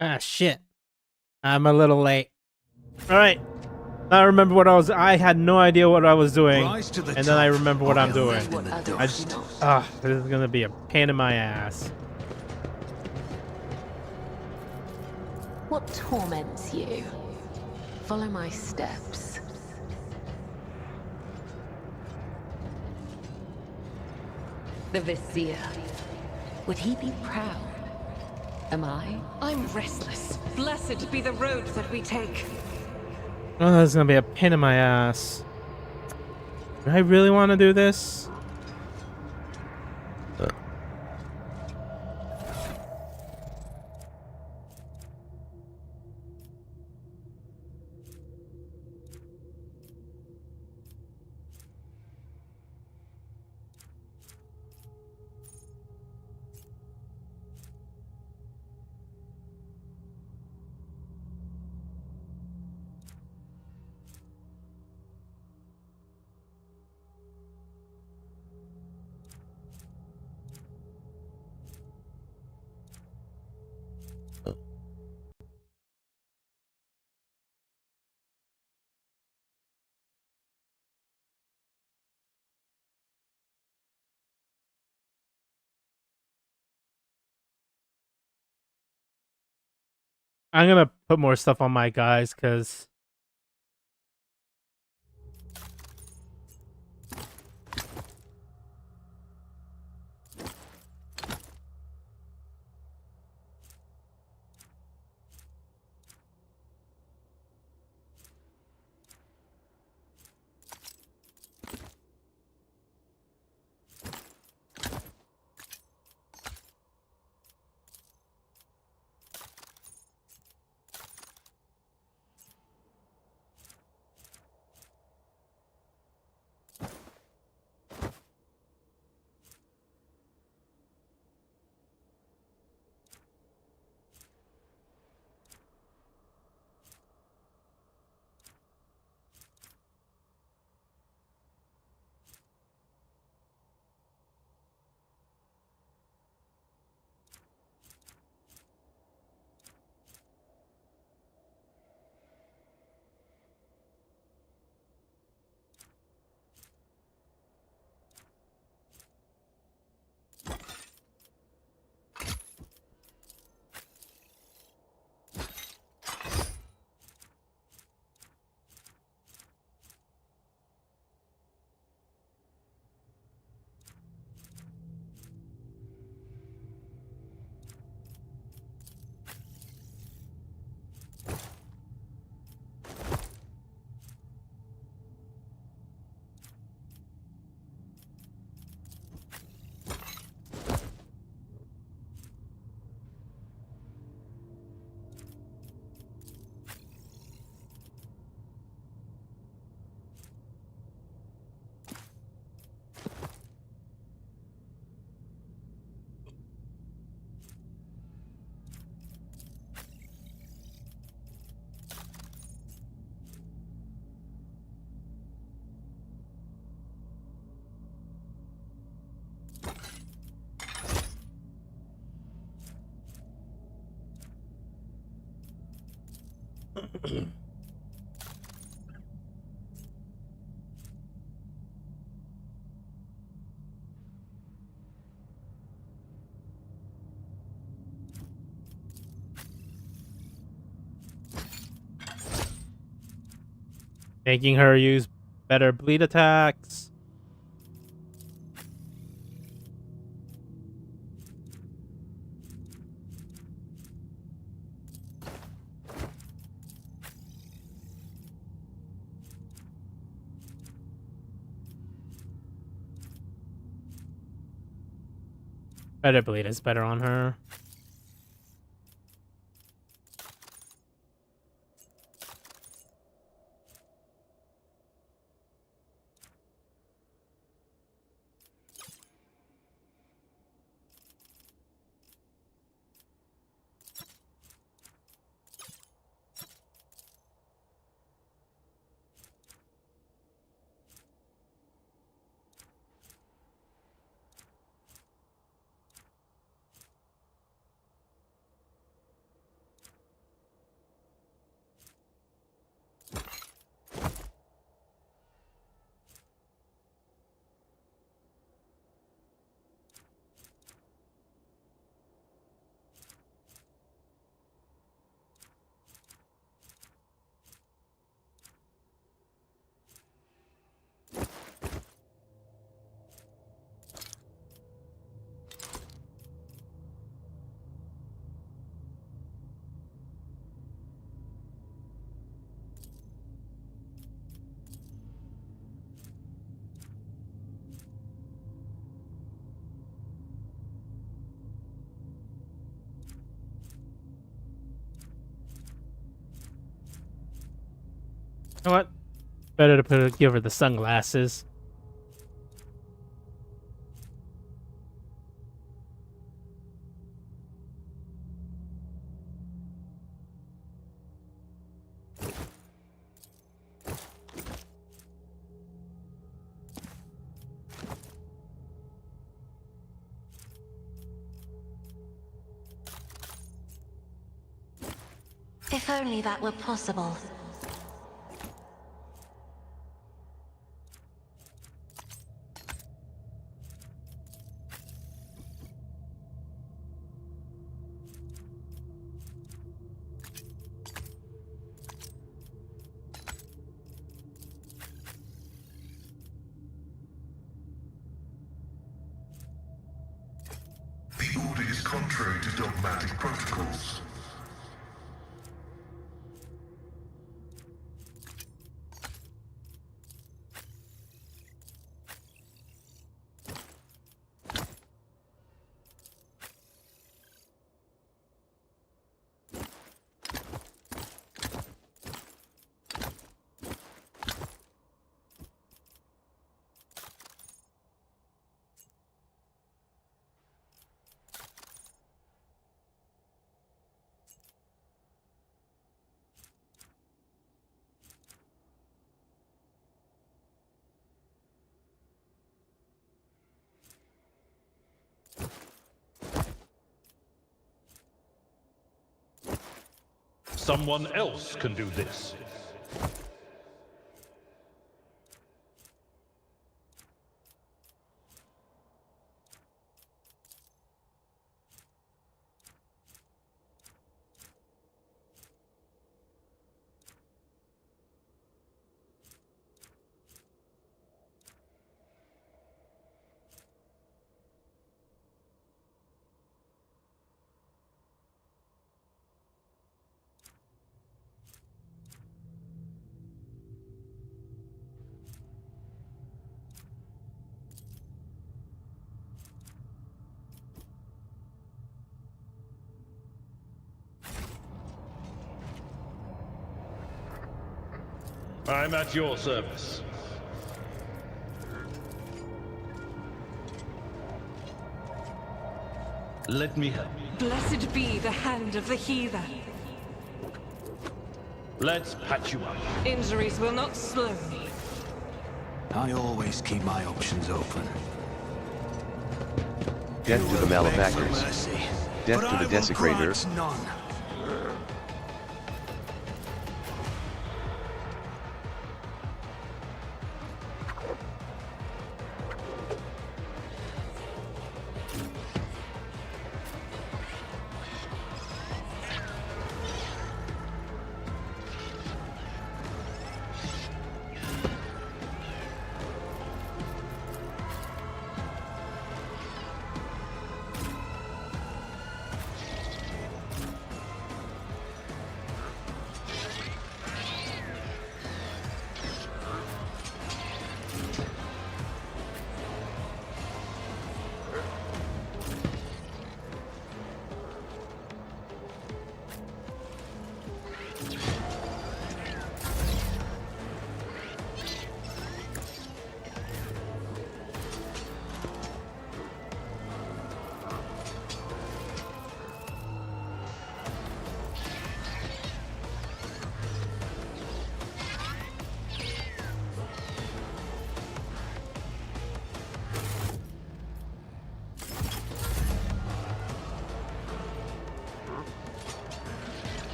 Ah, shit. I'm a little late. Alright. I remember what I had no idea what I was doing. Rise to the And then I top, remember or what I'm you're doing. left in the I dust. this is gonna be a pain in my ass. What torments you? Follow my steps. The Vizier. Would he be proud? Am I? I'm restless. Blessed be the road that we take. Oh, this is gonna be a pain in my ass. Do I really want to do this? I'm gonna put more stuff on my guys because making her use better bleed attacks. Better bleed is better on her. know what? Better to give her the sunglasses. If only that were possible. The order is contrary to dogmatic protocols. Someone else can do this. I'm at your service. Let me help. Blessed be the hand of the healer. Let's patch you up. Injuries will not slow me. I always keep my options open. Death to the malefactors. Mercy, Death but to I the will desecrators. grant none.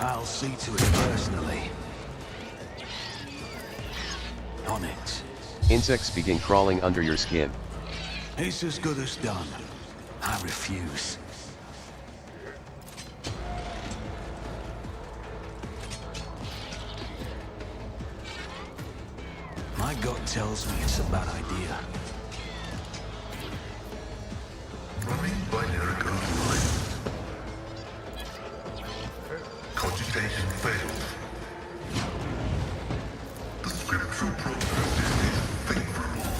I'll see to it personally. On it. Insects begin crawling under your skin. It's as good as done. I refuse. My gut tells me it's a bad idea. Running binary online. Cogitation failed. The scriptural prognosis is favorable.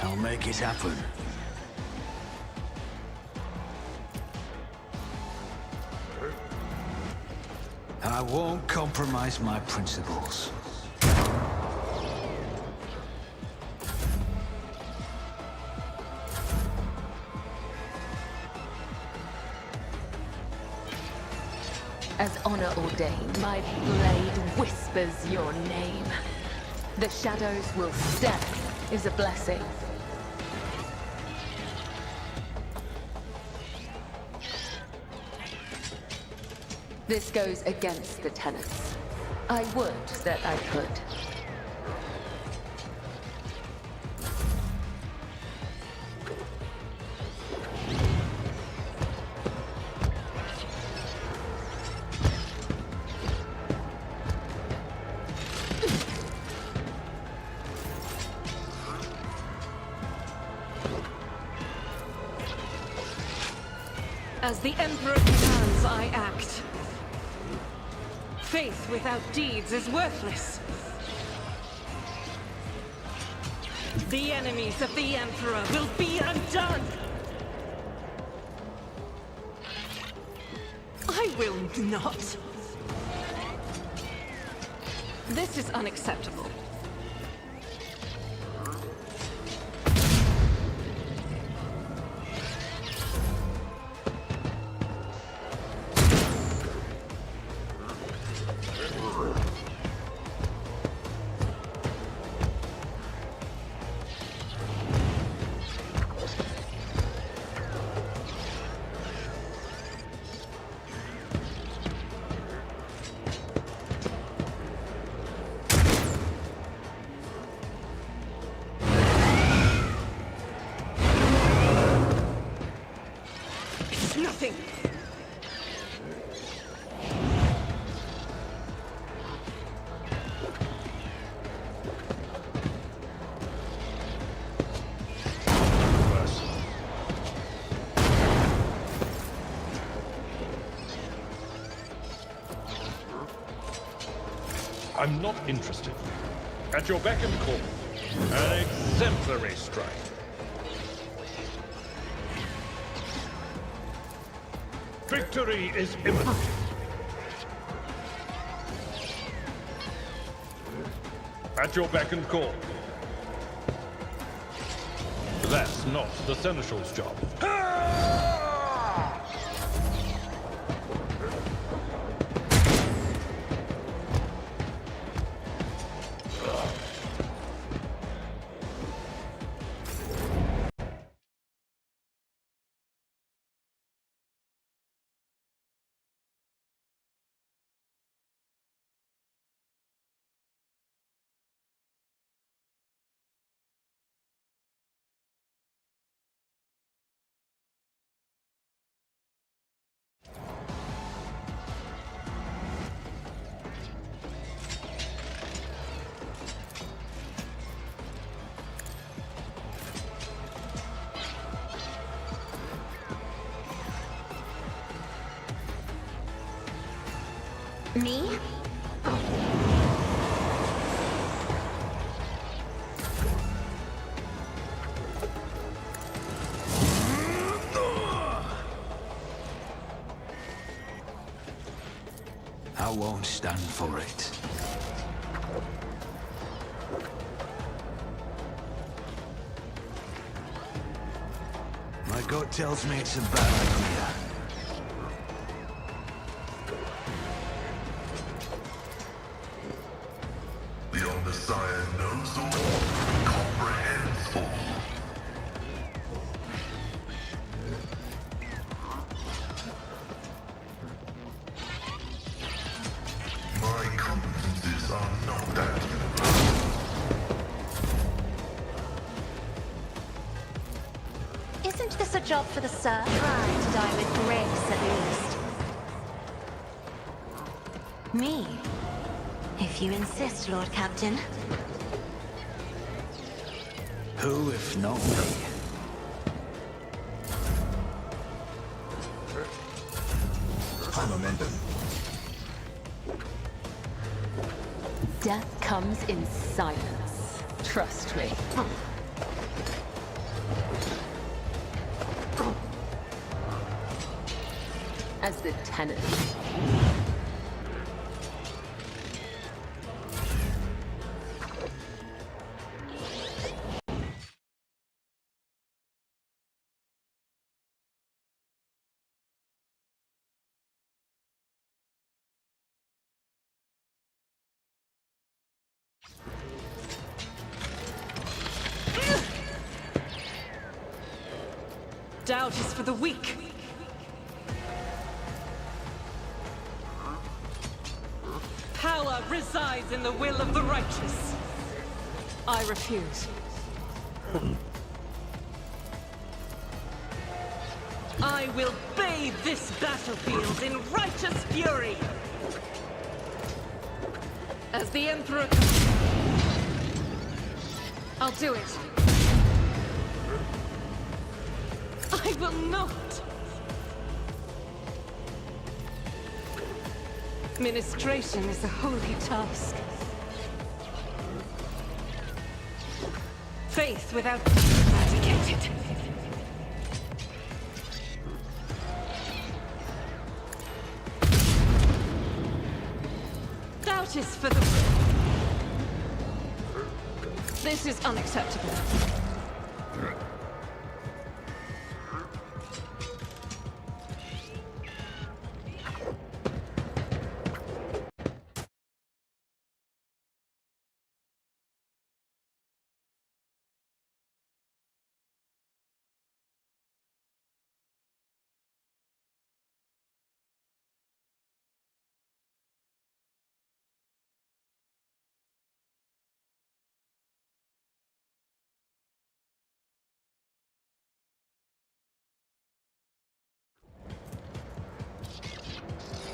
I'll make it happen. I won't compromise my principles. As honor ordained, my blade whispers your name. The shadows will death is a blessing. This goes against the tenets. I would that I could. As the Emperor commands, I act. Faith without deeds is worthless. The enemies of the Emperor will be undone! I will not! This is unacceptable. Nothing. I'm not interested. At your beck and call. An exemplary strike. Victory is imminent. At your beck and call. That's not the Seneschal's job. Me? I won't stand for it. My gut tells me it's a bad idea. The Omnissiah knows all, comprehends all. My competencies are not that universal. Isn't this a job for the Sir? Try to die with grace, at least. Me? If you insist, Lord Captain. Who, if not me? High momentum. Death comes in silence. Trust me. as the tenant. Doubt is for the weak. Power resides in the will of the righteous. I refuse. I will bathe this battlefield in righteous fury. As the Emperor comes, I'll do it. I will not. Ministration is a holy task. Faith without eradicated. Doubt is for the... This is unacceptable.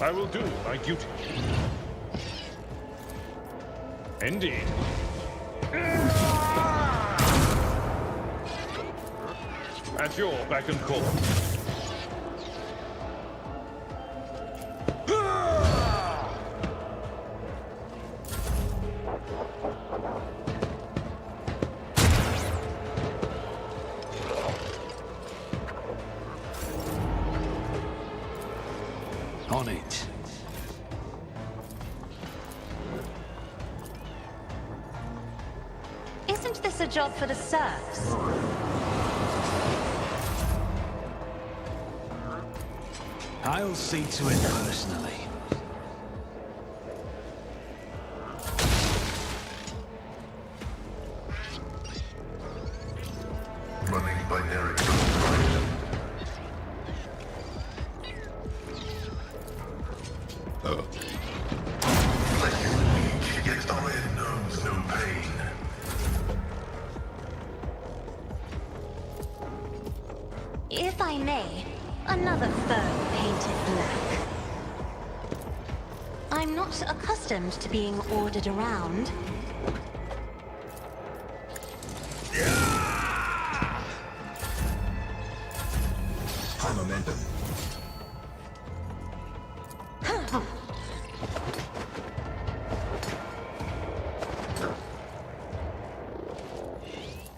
I will do my duty. Indeed. At your beck and call. On it. Isn't this a job for the serfs? I'll see to it personally. Running binary. Flesh is weak, yet iron knows no pain. If I may, another foe painted black. I'm not accustomed to being ordered around. High momentum.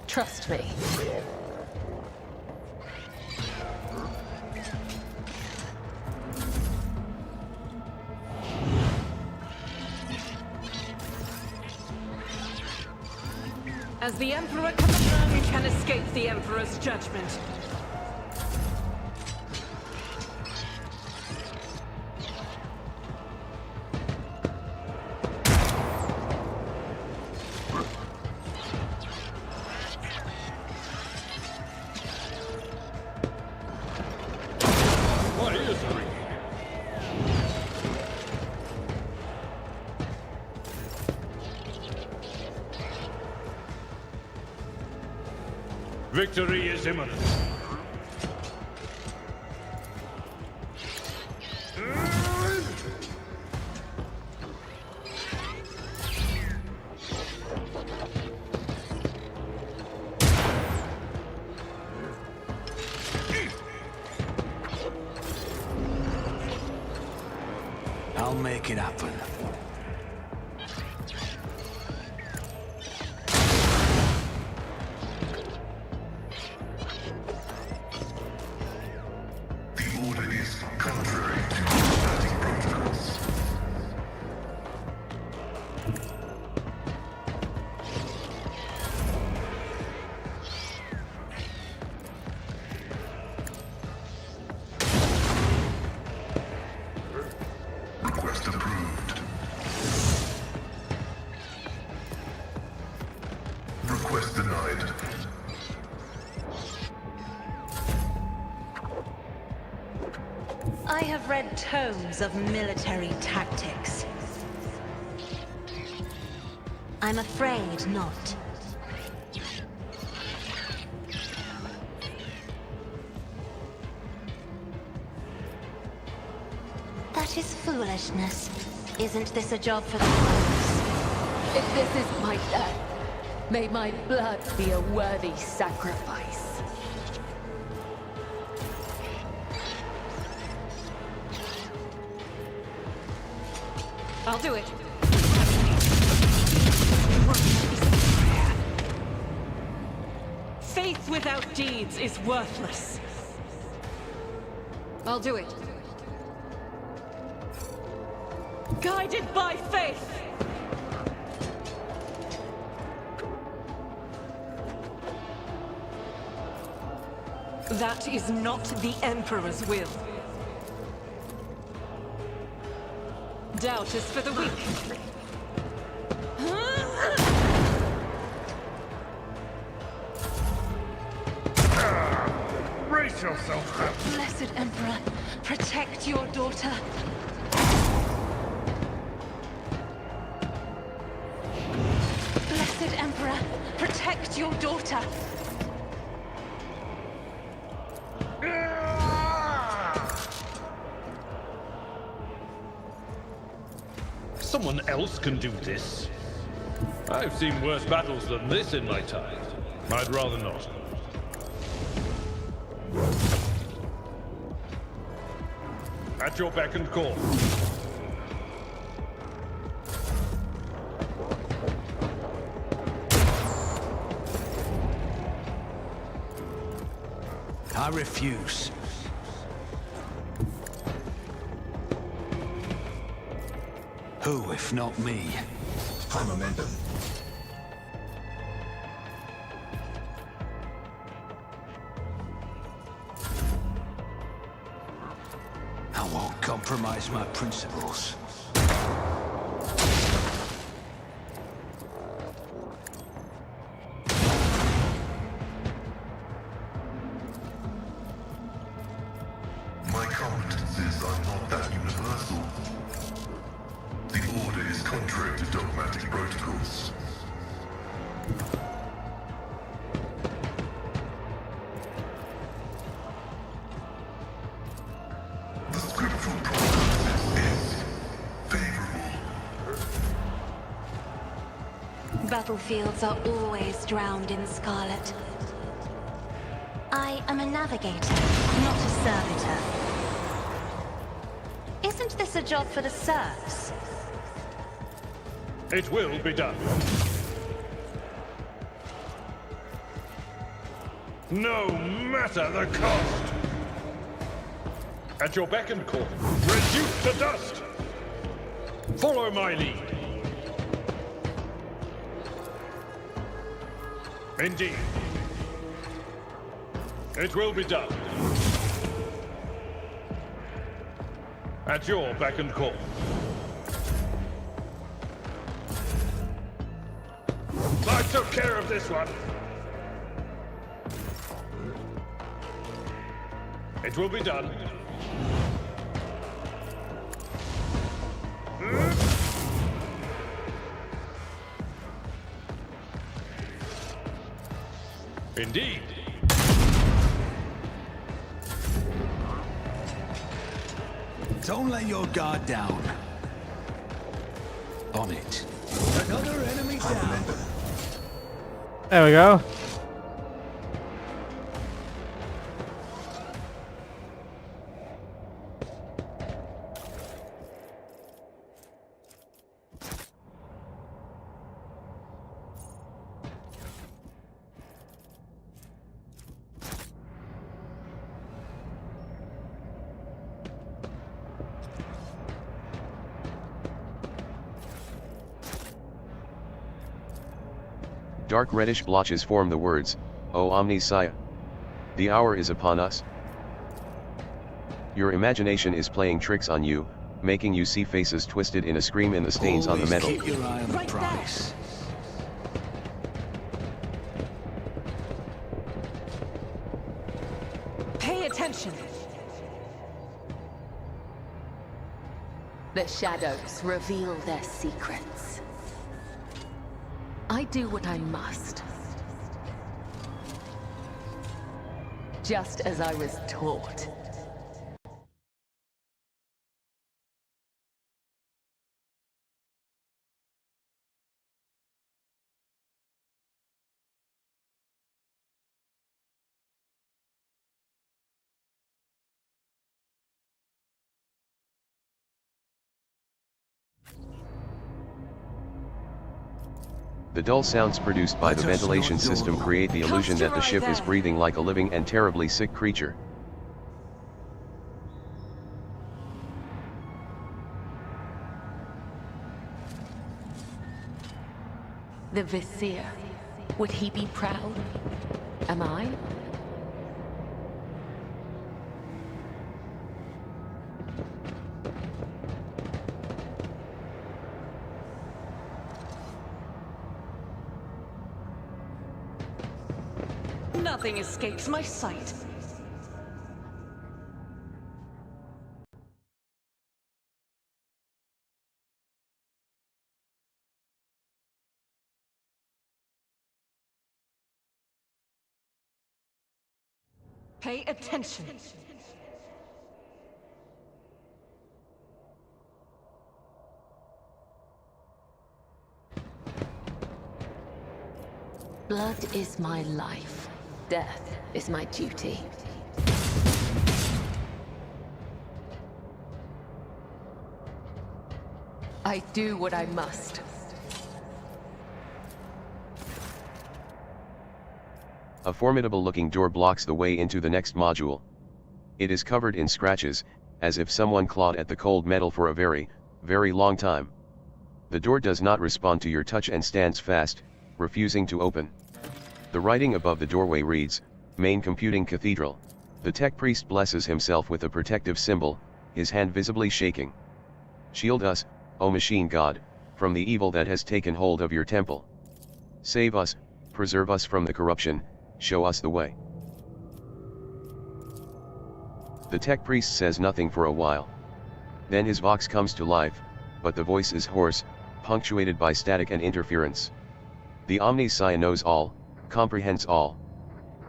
Trust me. As the Emperor comes, none can escape the Emperor's judgment. What is ringing? Victory is imminent. I'll make it happen. The order is contrary. Request denied. I have read tomes of military tactics. I'm afraid not. That is foolishness. Isn't this a job for the foes? If this is my death, may my blood be a worthy sacrifice. I'll do it. Faith without deeds is worthless. I'll do it. Guided by faith! That is not the Emperor's will. Doubt is for the weak. Brace yourself up. Blessed Emperor, protect your daughter. Blessed Emperor, protect your daughter. Someone else can do this. I've seen worse battles than this in my time. I'd rather not. At your beck and call. I refuse. Who, if not me? High momentum. I won't compromise my principles. My competencies are not that universal. The order is contrary to dogmatic protocols. The scriptural prognosis is favorable. Battlefields are always drowned in scarlet. I am a navigator, not a servitor. Isn't this a job for the serfs? It will be done. No matter the cost. At your beck and call. Reduce to dust. Follow my lead. Indeed. It will be done. At your beck and call. I took care of this one. It will be done. Indeed. Don't let your guard down. On it. Another enemy down. There we go. Dark reddish blotches form the words, O Omniscia. The hour is upon us. Your imagination is playing tricks on you, making you see faces twisted in a scream in the stains on the Always metal. keep your eye on the Right there. prize. The shadows reveal their secrets. I do what I must. Just as I was taught. The dull sounds produced by the ventilation system create the illusion that the ship is breathing like a living and terribly sick creature. The Vizier. Would he be proud? Am I? Nothing escapes my sight. Pay attention. Blood is my life. Death is my duty. I do what I must. A formidable-looking door blocks the way into the next module. It is covered in scratches, as if someone clawed at the cold metal for a very, very long time. The door does not respond to your touch and stands fast, refusing to open. The writing above the doorway reads, Main Computing Cathedral. The tech priest blesses himself with a protective symbol, his hand visibly shaking. Shield us, O machine god, from the evil that has taken hold of your temple. Save us, preserve us from the corruption, show us the way. The tech priest says nothing for a while. Then his vox comes to life, but the voice is hoarse, punctuated by static and interference. The Omnissiah knows all, comprehends all.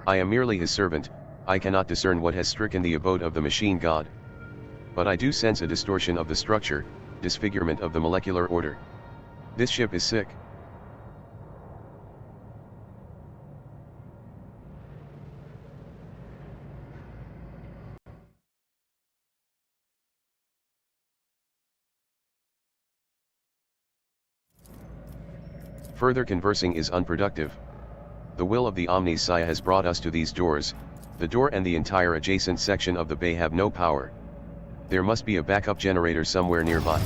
I am merely his servant, I cannot discern what has stricken the abode of the machine god. But I do sense a distortion of the structure, disfigurement of the molecular order. This ship is sick. Further conversing is unproductive. The will of the Omnissiah has brought us to these doors. The door and the entire adjacent section of the bay have no power. There must be a backup generator somewhere nearby.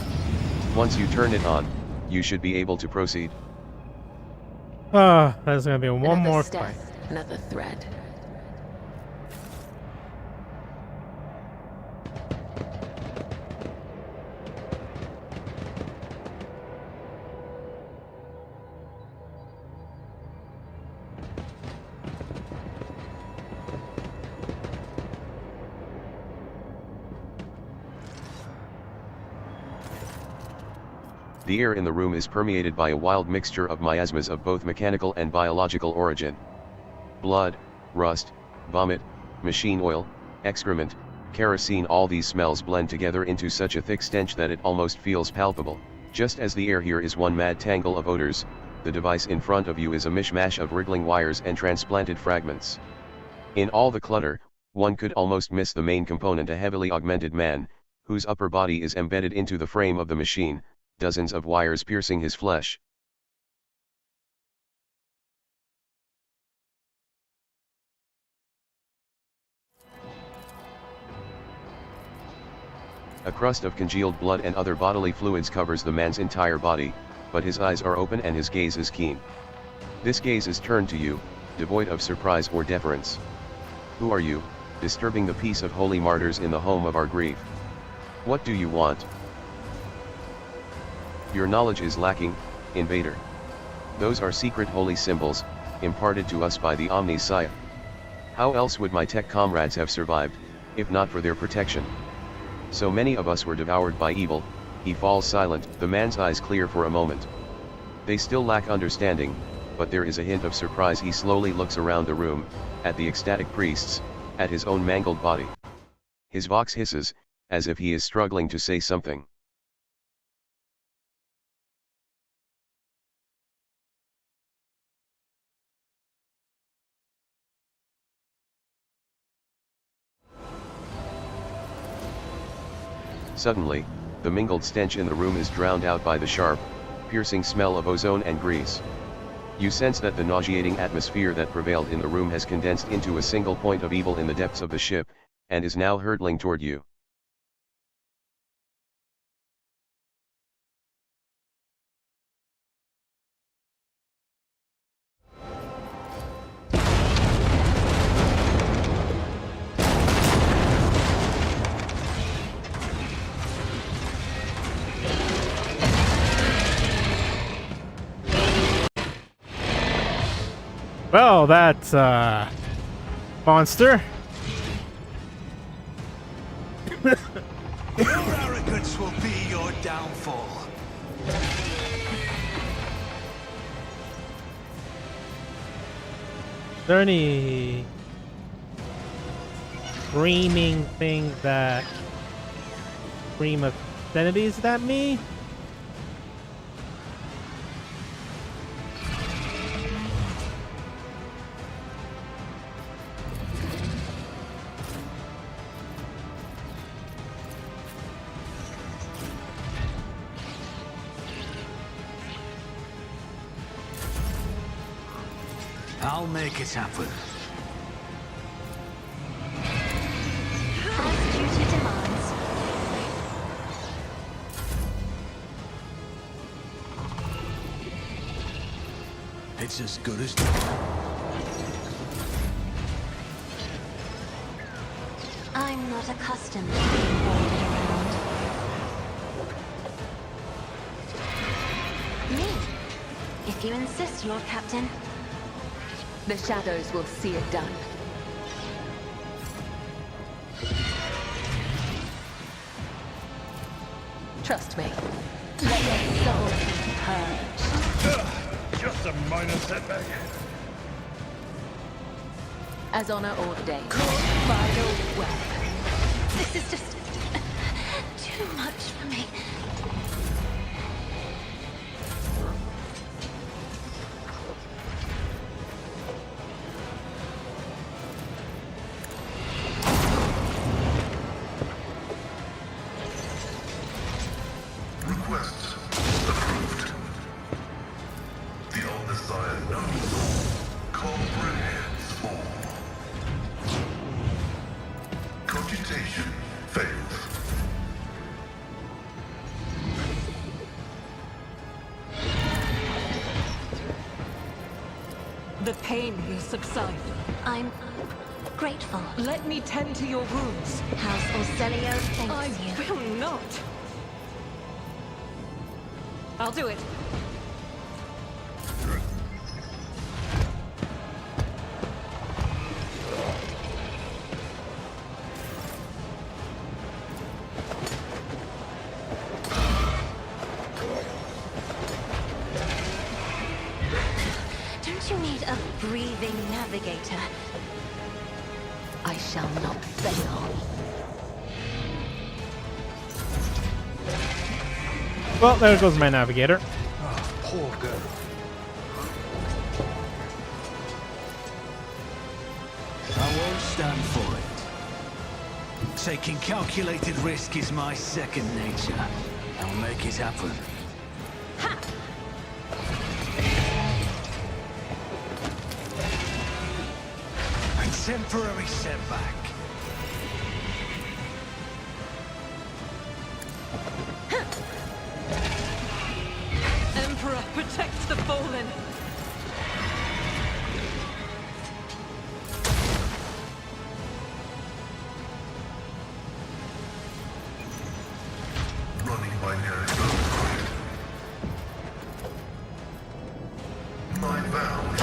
Once you turn it on, you should be able to proceed. There's gonna be one Another more step, fight. another thread. The air in the room is permeated by a wild mixture of miasmas of both mechanical and biological origin. Blood, rust, vomit, machine oil, excrement, kerosene, all these smells blend together into such a thick stench that it almost feels palpable. Just as the air here is one mad tangle of odors, the device in front of you is a mishmash of wriggling wires and transplanted fragments. In all the clutter, one could almost miss the main component, a heavily augmented man, whose upper body is embedded into the frame of the machine, dozens of wires piercing his flesh. A crust of congealed blood and other bodily fluids covers the man's entire body, but his eyes are open and his gaze is keen. This gaze is turned to you, devoid of surprise or deference. Who are you, disturbing the peace of holy martyrs in the home of our grief? What do you want? Your knowledge is lacking, invader. Those are secret holy symbols, imparted to us by the Omnissiah. How else would my tech comrades have survived, if not for their protection? So many of us were devoured by evil, He falls silent, the man's eyes clear for a moment. They still lack understanding, but there is a hint of surprise. He slowly looks around the room, at the ecstatic priests, at his own mangled body. His vox hisses, as if he is struggling to say something. Suddenly, the mingled stench in the room is drowned out by the sharp, piercing smell of ozone and grease. You sense that the nauseating atmosphere that prevailed in the room has condensed into a single point of evil in the depths of the ship, and is now hurtling toward you. Well, that's monster. Your arrogance will be your downfall. Is there any screaming thing that scream obscenities at me? I'll make it happen. As duty demands. It's as good as... I'm not accustomed to being ordered around. Me? If you insist, Lord Captain. The shadows will see it done. Trust me. Let your soul be purged. Just a minor setback. As honor ordained. Final word. This is just too much for me. Request approved. The Omnissiah knows, comprehends all. Computation fails. The pain will subside. I'm grateful. Let me tend to your wounds. House Orselio thanks I you. will not. I'll do it. Don't you need a breathing navigator? I shall not fail. Well, there goes my navigator. Poor girl. I won't stand for it. Taking calculated risk is my second nature. I'll make it happen. A temporary setback. Emperor, protect the fallen. Running by nearest override. My vow is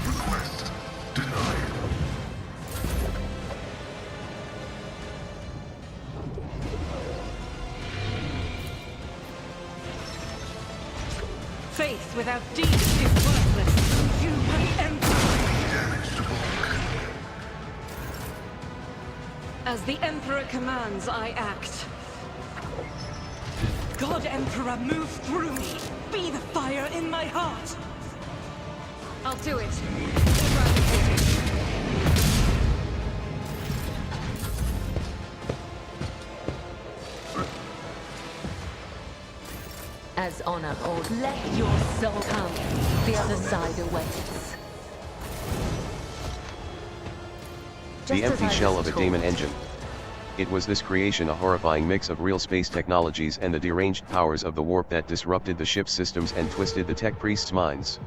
request denied. Faith without deeds is worthless. Human Emperor. Damage to bulk. As the Emperor commands, I act. God Emperor, move through me. Be the fire in my heart. I'll do it. As honor or let your soul come. The other side awaits. The Just as empty I shell was of a daemon told. engine. It was this creation a horrifying mix of real space technologies and the deranged powers of the warp that disrupted the ship's systems and twisted the tech priests' minds.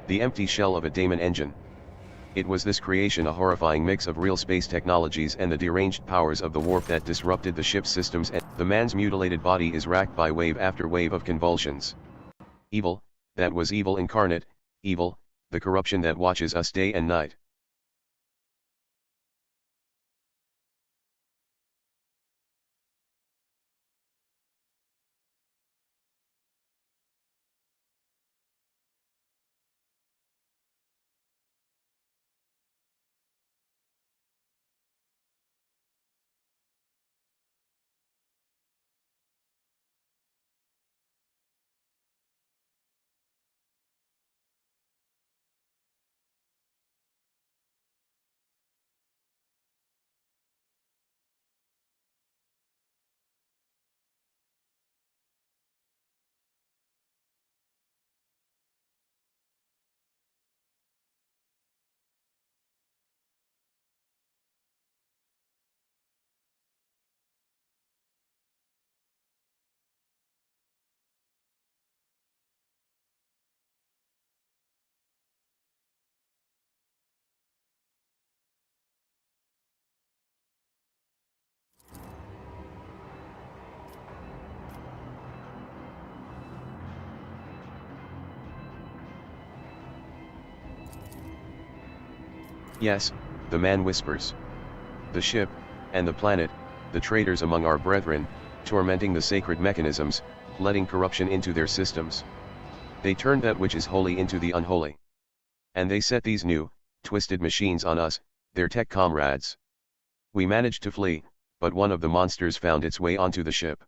The empty shell of a daemon engine. It was this creation a horrifying mix of real space technologies and the deranged powers of the warp that disrupted the ship's systems, and the man's mutilated body is racked by wave after wave of convulsions. Evil, that was evil incarnate, evil, the corruption that watches us day and night. Yes, the man whispers. The ship, and the planet, the traitors among our brethren, tormenting the sacred mechanisms, letting corruption into their systems. They turned that which is holy into the unholy. And they set these new, twisted machines on us, their tech comrades. We managed to flee, but one of the monsters found its way onto the ship.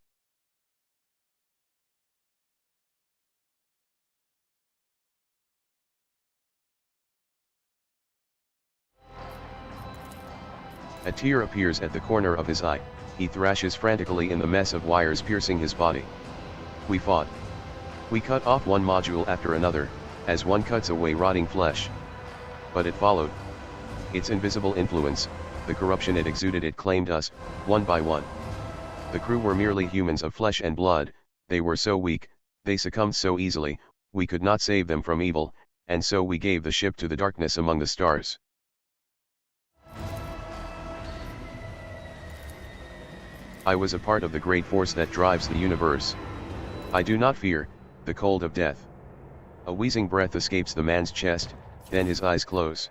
A tear appears at the corner of his eye, he thrashes frantically in the mess of wires piercing his body. We fought. We cut off one module after another, as one cuts away rotting flesh. But it followed. Its invisible influence, the corruption it exuded, it claimed us, one by one. The crew were merely humans of flesh and blood, they were so weak, they succumbed so easily, we could not save them from evil, and so we gave the ship to the darkness among the stars. I was a part of the great force that drives the universe. I do not fear the cold of death. A wheezing breath escapes the man's chest, then his eyes close.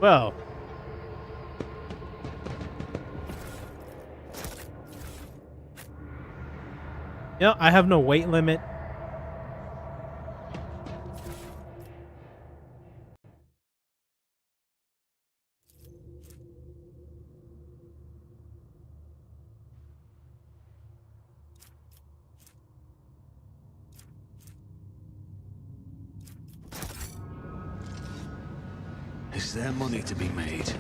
Well. You know, I have no weight limit. Is there money to be made?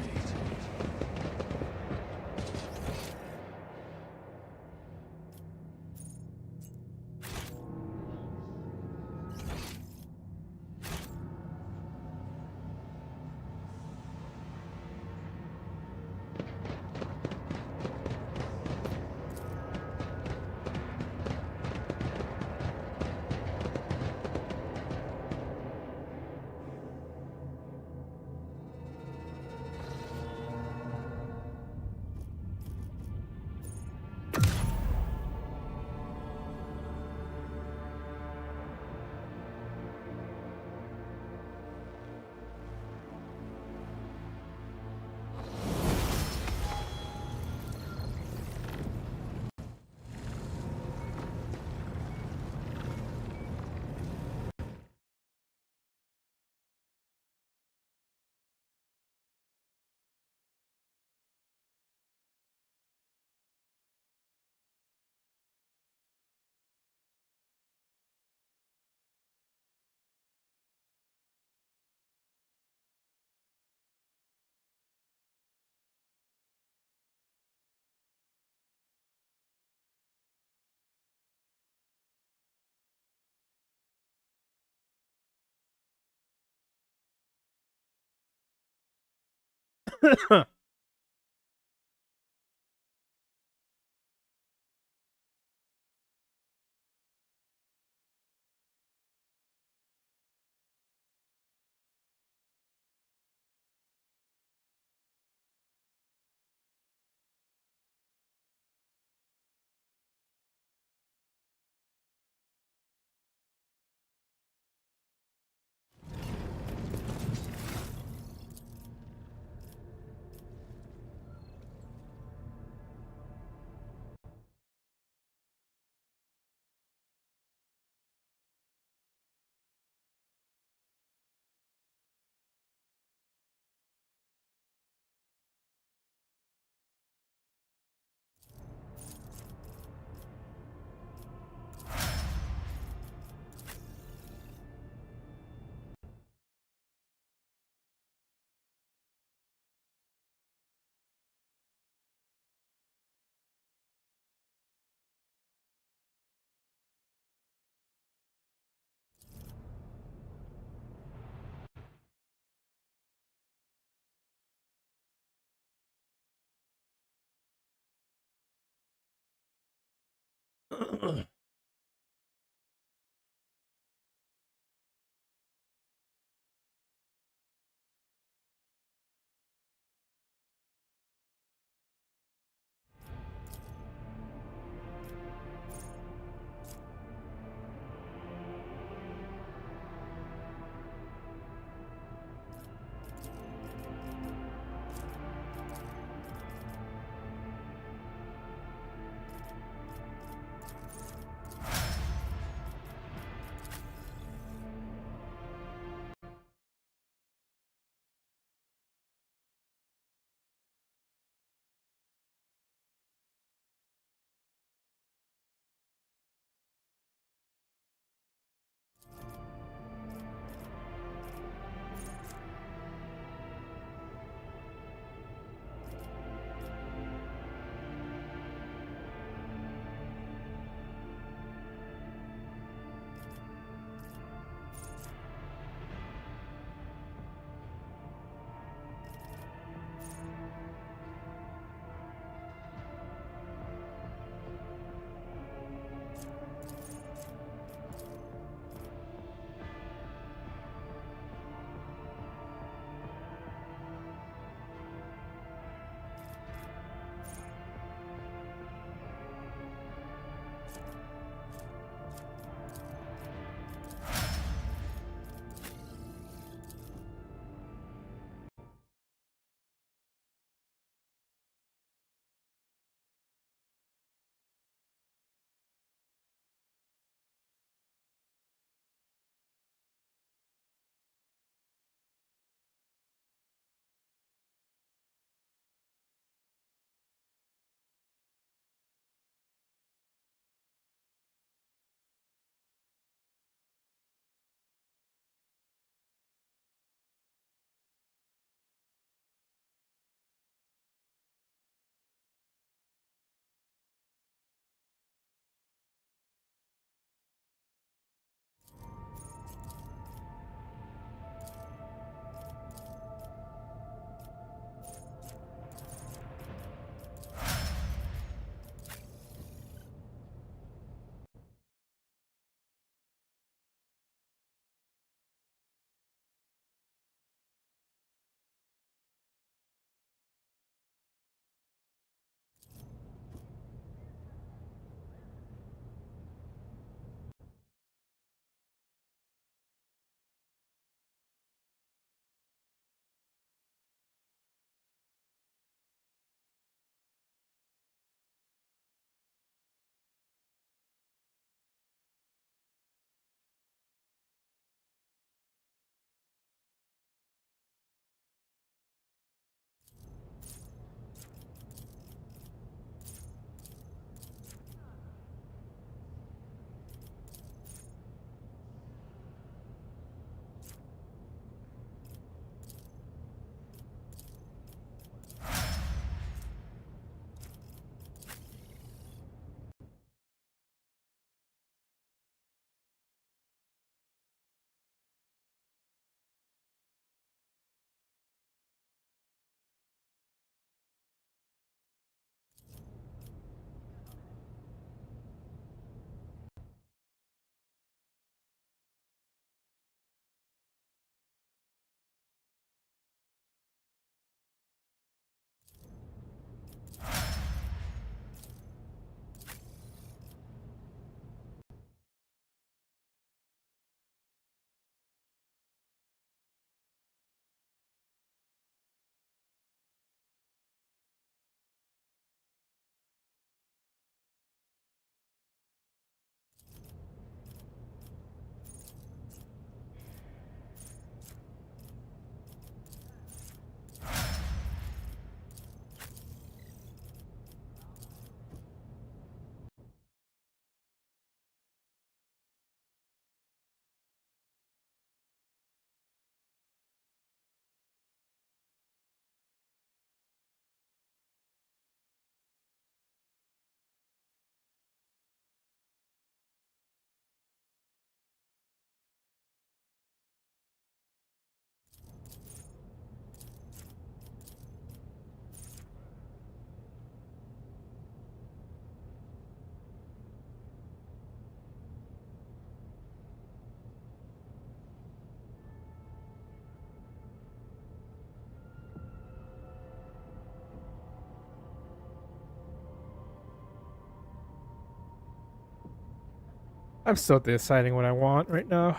I'm still deciding what I want right now.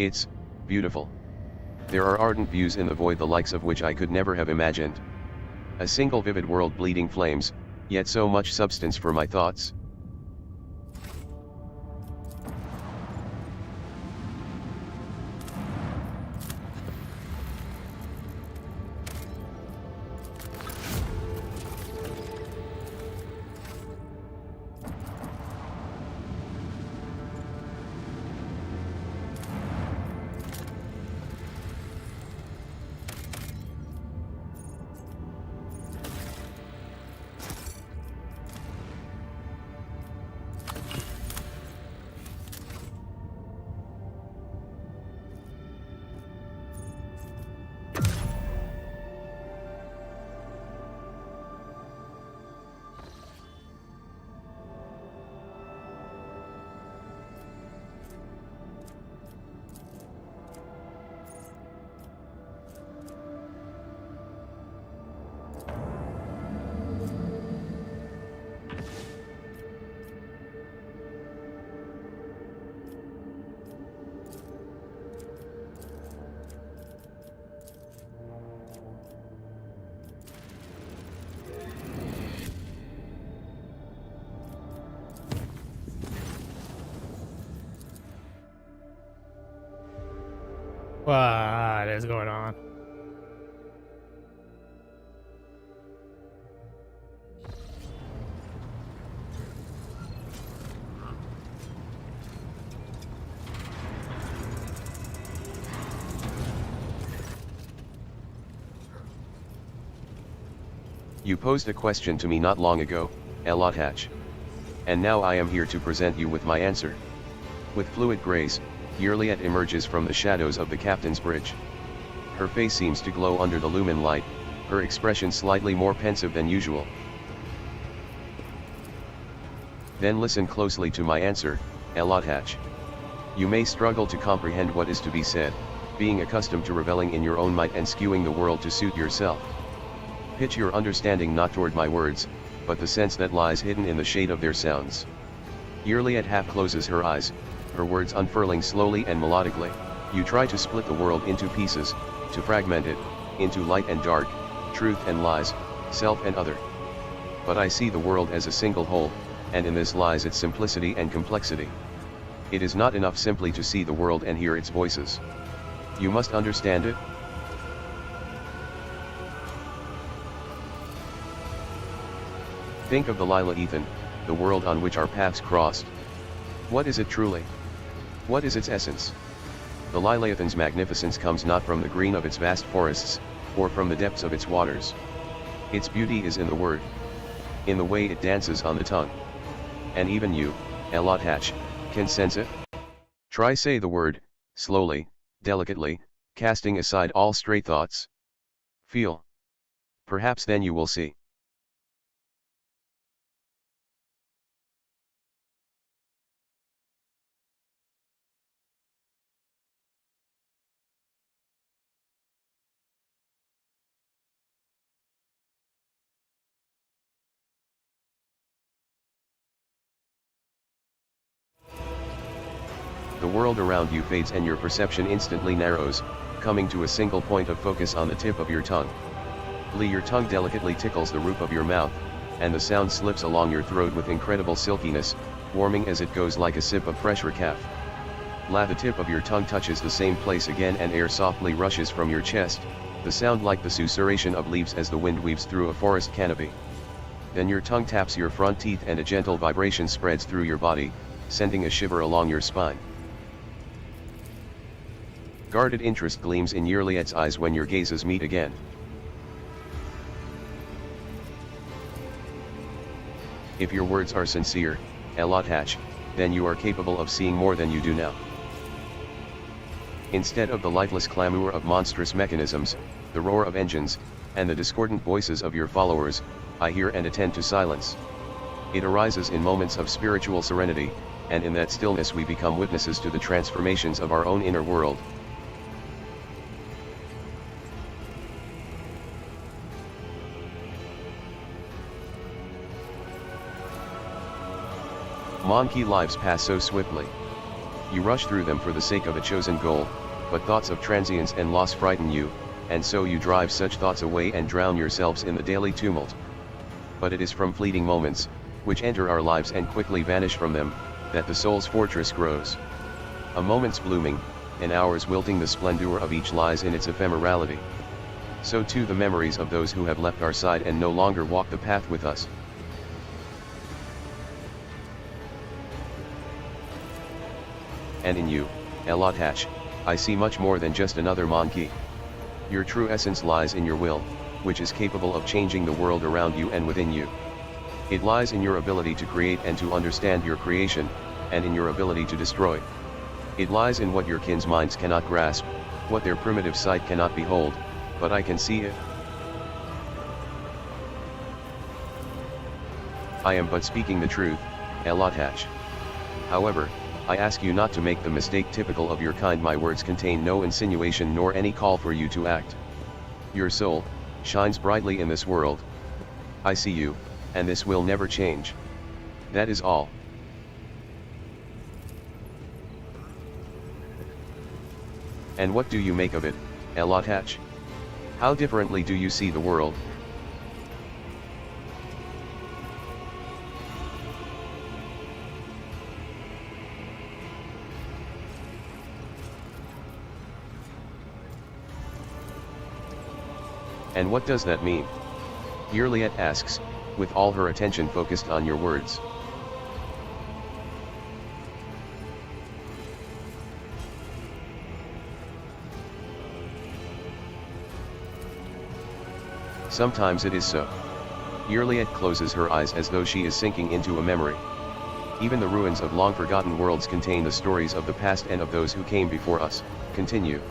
It's beautiful. There are ardent views in the void the likes of which I could never have imagined. A single vivid world bleeding flames, yet so much substance for my thoughts. What is going on? You posed a question to me not long ago, Elothatch. And now I am here to present you with my answer. With fluid grace, Yearliet emerges from the shadows of the captain's bridge. Her face seems to glow under the lumen light, her expression slightly more pensive than usual. Then listen closely to my answer, Elothatch. You may struggle to comprehend what is to be said, being accustomed to reveling in your own might and skewing the world to suit yourself. Pitch your understanding not toward my words, but the sense that lies hidden in the shade of their sounds. Yearliet half closes her eyes, her words unfurling slowly and melodically. You try to split the world into pieces, to fragment it, into light and dark, truth and lies, self and other. But I see the world as a single whole, and in this lies its simplicity and complexity. It is not enough simply to see the world and hear its voices. You must understand it. Think of the Lilith, the world on which our paths crossed. What is it truly? What is its essence? The Lilith's magnificence comes not from the green of its vast forests, or from the depths of its waters. Its beauty is in the word, in the way it dances on the tongue. And even you, Elothatch, can sense it? Try say the word, slowly, delicately, casting aside all stray thoughts. Feel. Perhaps then you will see. The world around you fades and your perception instantly narrows, coming to a single point of focus on the tip of your tongue. Your tongue delicately tickles the roof of your mouth, and the sound slips along your throat with incredible silkiness, warming as it goes like a sip of fresh recaf. The tip of your tongue touches the same place again and air softly rushes from your chest, the sound like the susurration of leaves as the wind weaves through a forest canopy. Then your tongue taps your front teeth and a gentle vibration spreads through your body, sending a shiver along your spine. Guarded interest gleams in Yearliet's eyes when your gazes meet again. If your words are sincere, Elothatch, then you are capable of seeing more than you do now. Instead of the lifeless clamor of monstrous mechanisms, the roar of engines, and the discordant voices of your followers, I hear and attend to silence. It arises in moments of spiritual serenity, and in that stillness we become witnesses to the transformations of our own inner world. Monkey lives pass so swiftly. You rush through them for the sake of a chosen goal, but thoughts of transience and loss frighten you, and so you drive such thoughts away and drown yourselves in the daily tumult. But it is from fleeting moments, which enter our lives and quickly vanish from them, that the soul's fortress grows. A moment's blooming, an hour's wilting, the splendor of each lies in its ephemerality. So too the memories of those who have left our side and no longer walk the path with us. And in you, Elothatch, I see much more than just another monkey. Your true essence lies in your will, which is capable of changing the world around you and within you. It lies in your ability to create and to understand your creation, and in your ability to destroy. It lies in what your kin's minds cannot grasp, what their primitive sight cannot behold, but I can see it. I am but speaking the truth, Elothatch. However, I ask you not to make the mistake typical of your kind. My words contain no insinuation nor any call for you to act. Your soul shines brightly in this world. I see you, and this will never change. That is all. And what do you make of it, Elothatch? How differently do you see the world? And what does that mean? Yearliet asks, with all her attention focused on your words. Sometimes it is so. Yearliet closes her eyes as though she is sinking into a memory. Even the ruins of long-forgotten worlds contain the stories of the past and of those who came before us. Continue.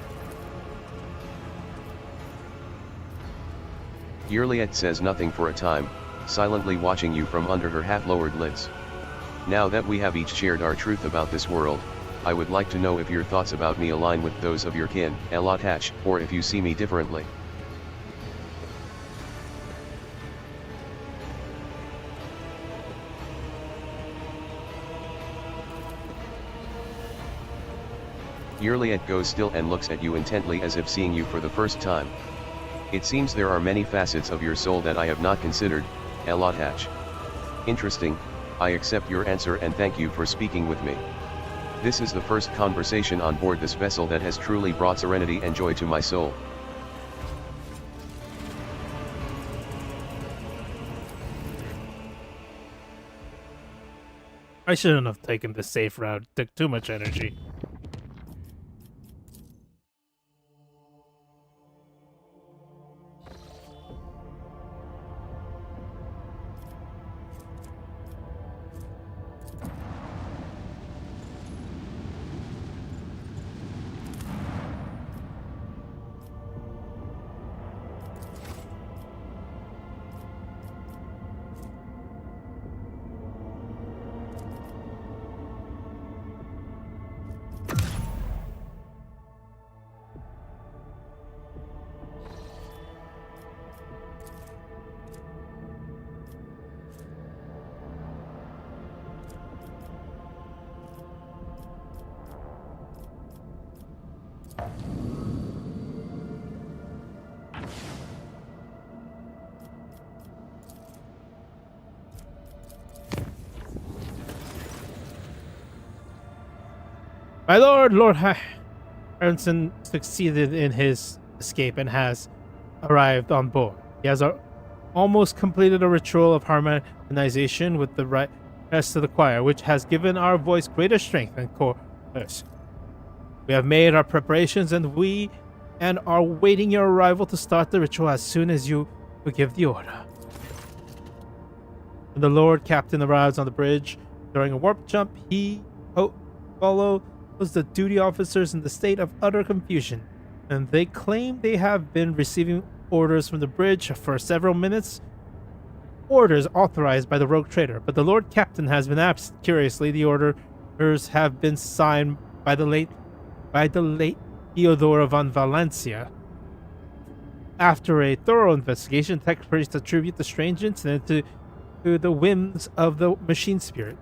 Yurliet says nothing for a time, silently watching you from under her half-lowered lids. Now that we have each shared our truth about this world, I would like to know if your thoughts about me align with those of your kin, Elot Hatch, or if you see me differently. Yurliet goes still and looks at you intently as if seeing you for the first time. It seems there are many facets of your soul that I have not considered, Elot Hatch. Interesting, I accept your answer and thank you for speaking with me. This is the first conversation on board this vessel that has truly brought serenity and joy to my soul. I shouldn't have taken the safe route. It took too much energy. My lord, Lord Aronson succeeded in his escape and has arrived on board. He has almost completed a ritual of harmonization with the rest of the choir, which has given our voice greater strength and chorus. We have made our preparations and are waiting your arrival to start the ritual as soon as you will give the order. When the Lord Captain arrives on the bridge during a warp jump, he follows the duty officers in the state of utter confusion, and they claim they have been receiving orders from the bridge for several minutes. Orders authorized by the rogue trader, but the Lord Captain has been absent. Curiously, the orders have been signed by the late Theodora von Valencia. After a thorough investigation, tech priests attribute the strange incident to the whims of the machine spirit.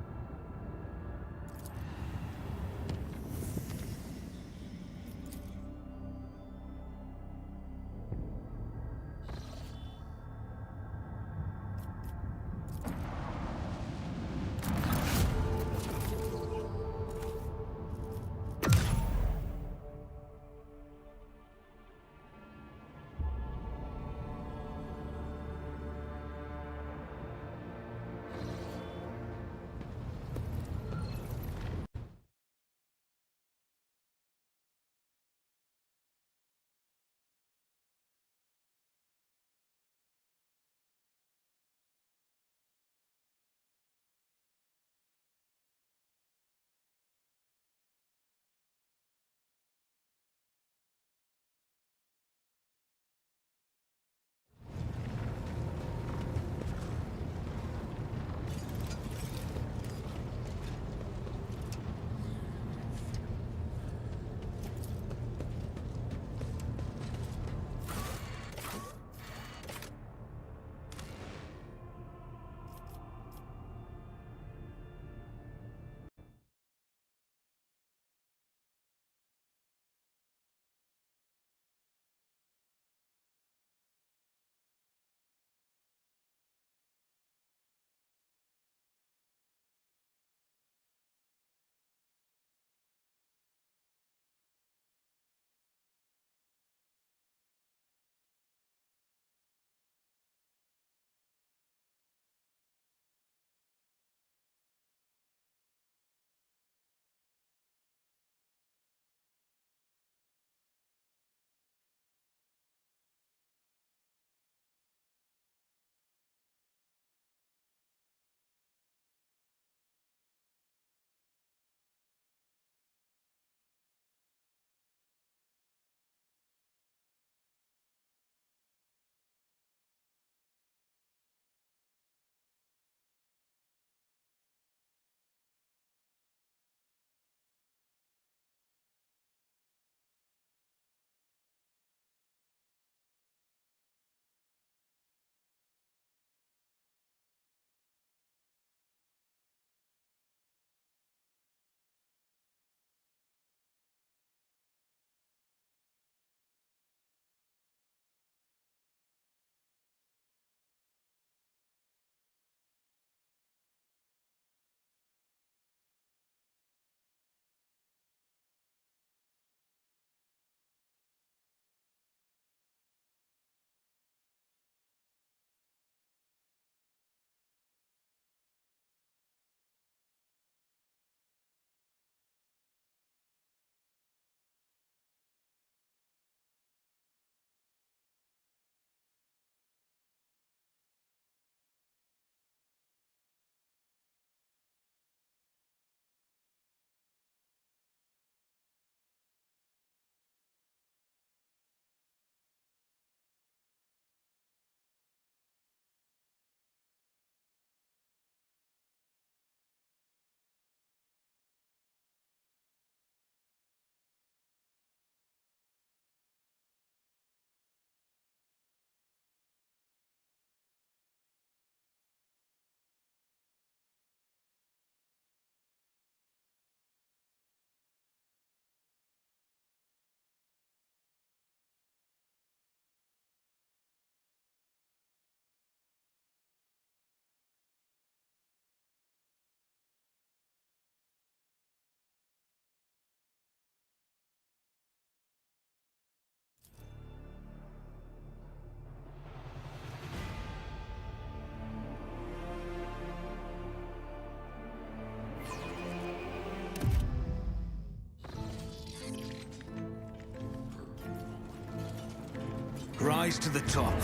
Rise to the top,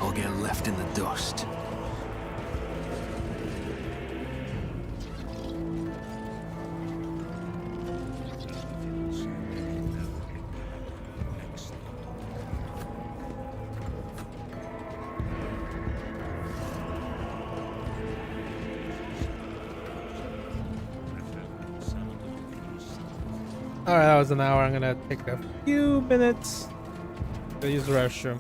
or get left in the dust. Alright, that was an hour. I'm gonna take a few minutes to use the restroom.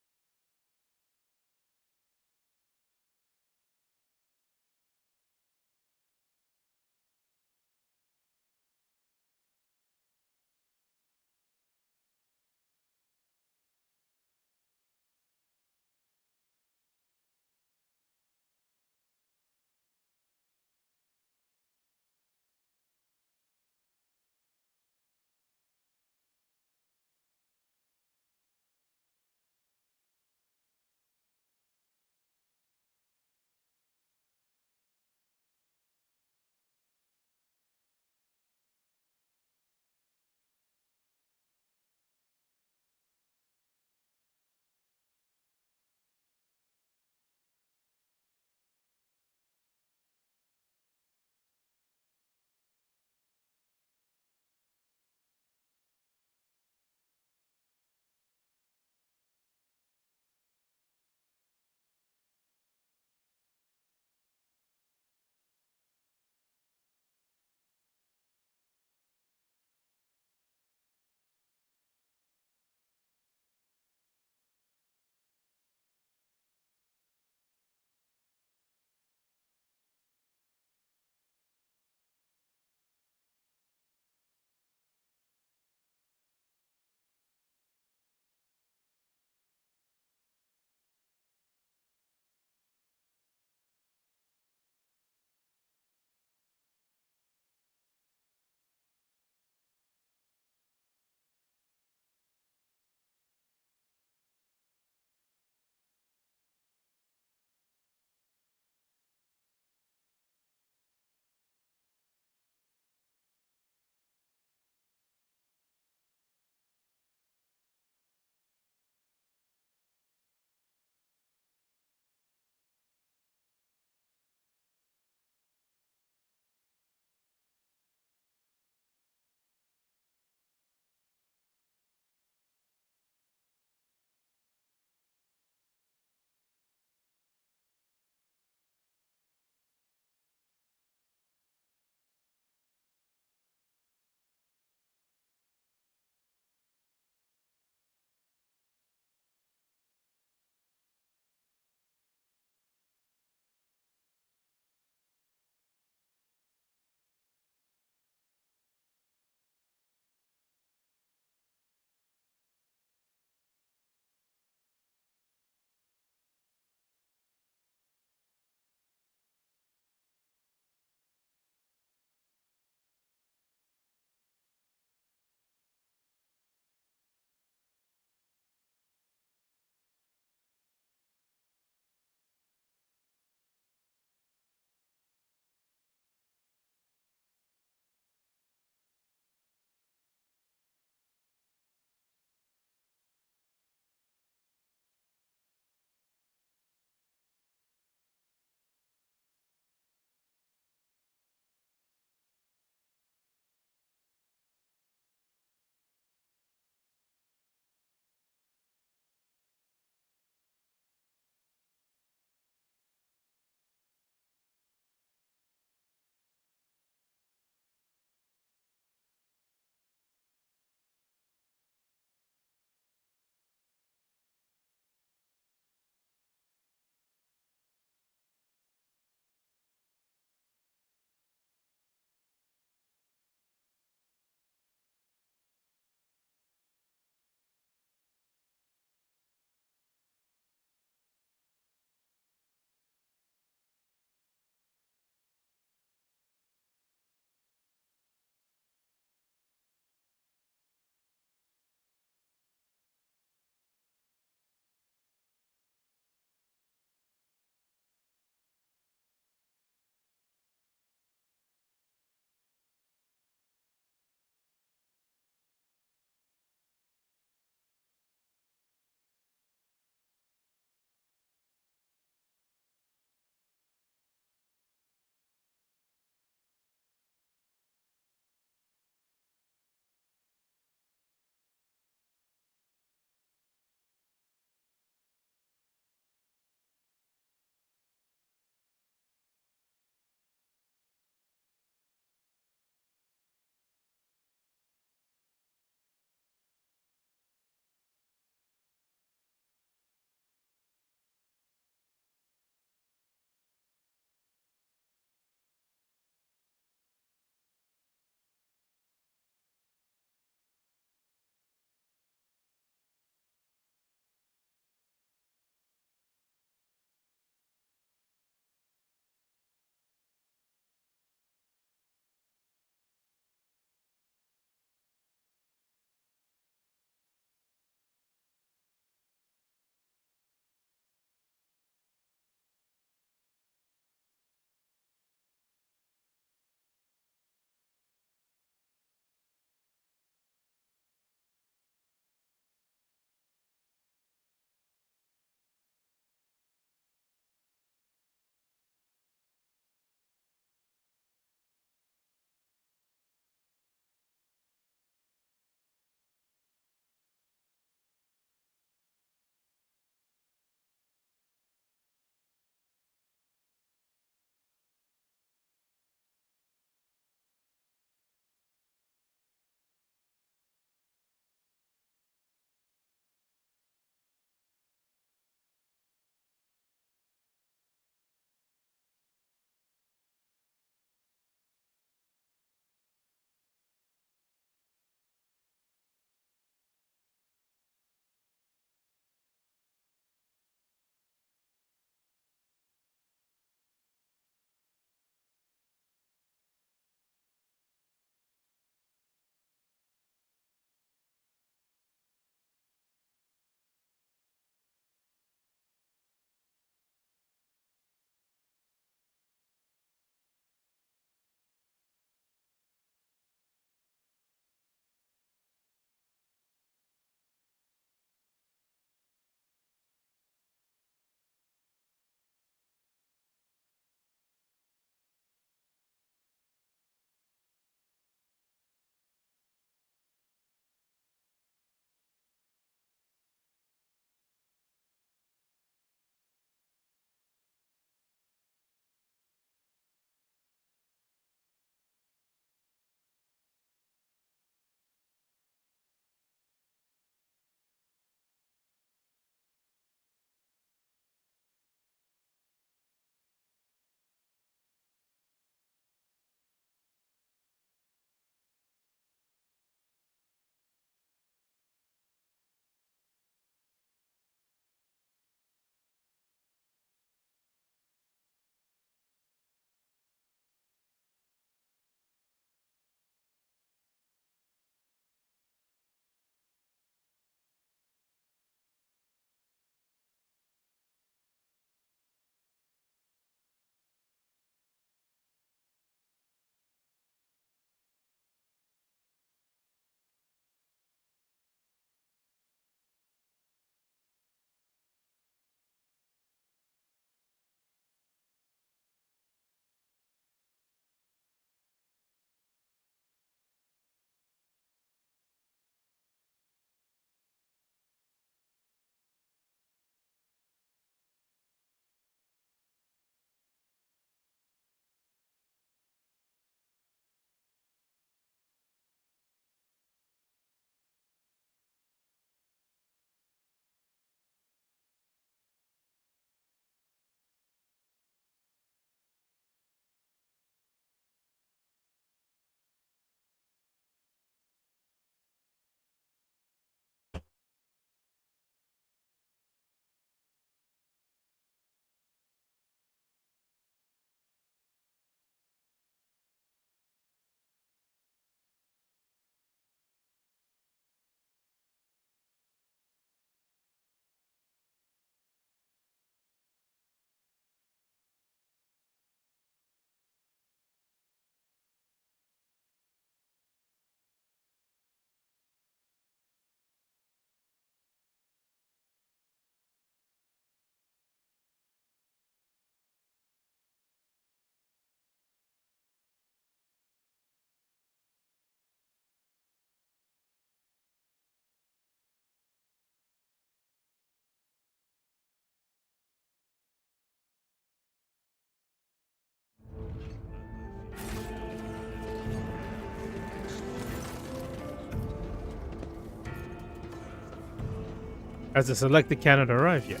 as the selected candidate arrived yet.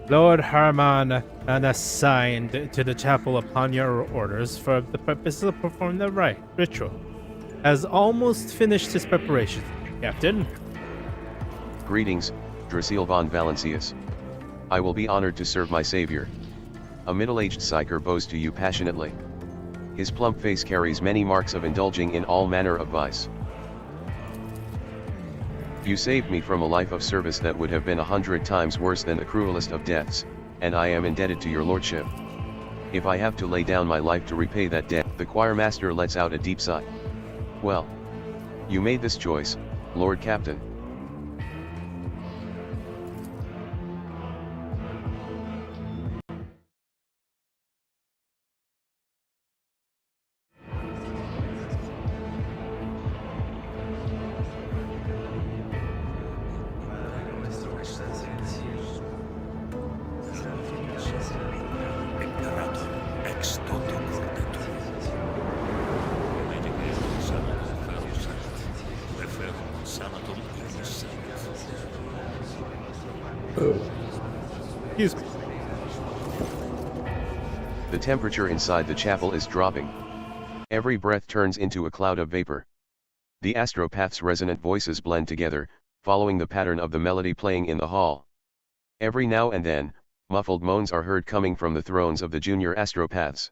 Lord Harman, assigned to the chapel upon your orders for the purpose of performing the ritual, has almost finished his preparations, Captain. Greetings, Draciel von Valancius. I will be honored to serve my savior. A middle-aged Psyker bows to you passionately. His plump face carries many marks of indulging in all manner of vice. You saved me from a life of service that would have been 100 times worse than the cruelest of deaths, and I am indebted to your lordship. If I have to lay down my life to repay that debt, the choirmaster lets out a deep sigh. Well, you made this choice, Lord Captain. Excuse me. The temperature inside the chapel is dropping. Every breath turns into a cloud of vapor. The astropath's resonant voices blend together, following the pattern of the melody playing in the hall. Every now and then, muffled moans are heard coming from the thrones of the junior astropaths.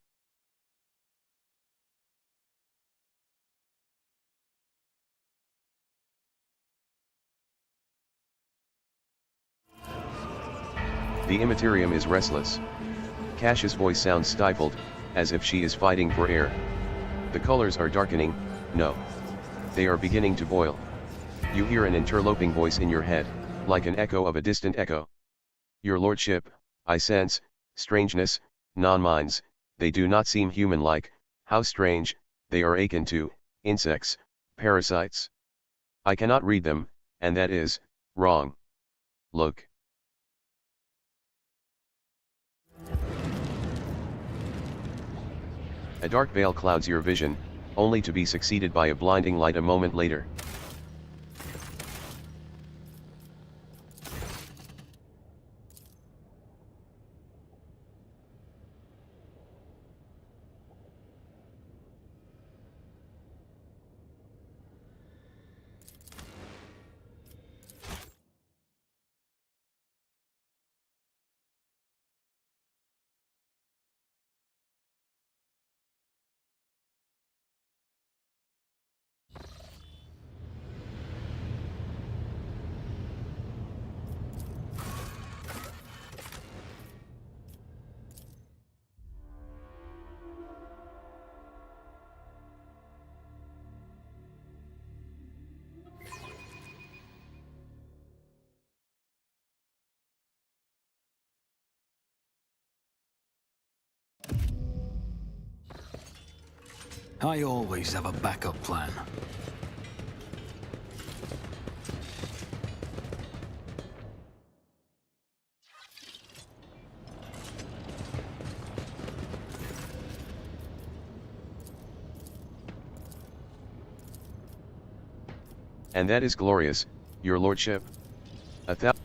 The Immaterium is restless. Cash's voice sounds stifled, as if she is fighting for air. The colors are darkening, no. They are beginning to boil. You hear an interloping voice in your head, like an echo of a distant echo. Your lordship, I sense, strangeness, non-minds, they do not seem human-like, how strange, they are akin to, insects, parasites. I cannot read them, and that is, wrong. Look. A dark veil clouds your vision, only to be succeeded by a blinding light a moment later. I always have a backup plan. And that is glorious, your lordship.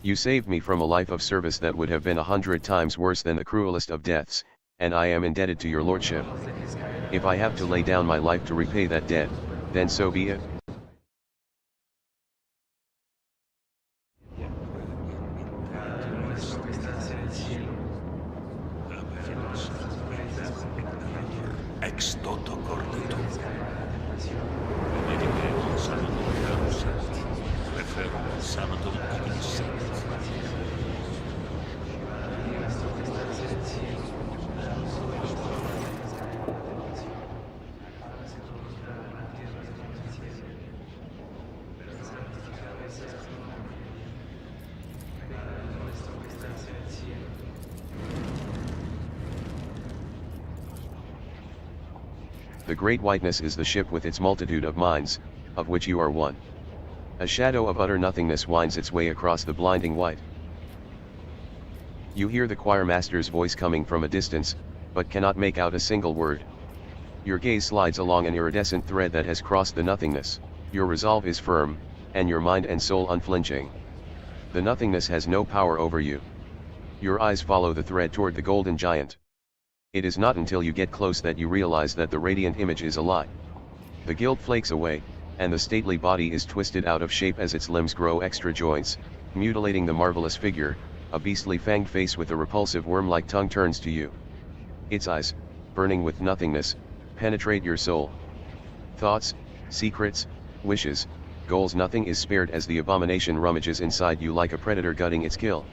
You saved me from a life of service that would have been 100 times worse than the cruelest of deaths, and I am indebted to your lordship. If I have to lay down my life to repay that debt, then so be it. The great whiteness is the ship with its multitude of minds, of which you are one. A shadow of utter nothingness winds its way across the blinding white. You hear the choirmaster's voice coming from a distance, but cannot make out a single word. Your gaze slides along an iridescent thread that has crossed the nothingness. Your resolve is firm, and your mind and soul unflinching. The nothingness has no power over you. Your eyes follow the thread toward the golden giant. It is not until you get close that you realize that the radiant image is a lie. The guild flakes away, and the stately body is twisted out of shape as its limbs grow extra joints, mutilating the marvelous figure. A beastly fanged face with a repulsive worm-like tongue turns to you. Its eyes, burning with nothingness, penetrate your soul. Thoughts, secrets, wishes, goals, nothing is spared as the abomination rummages inside you like a predator gutting its kill.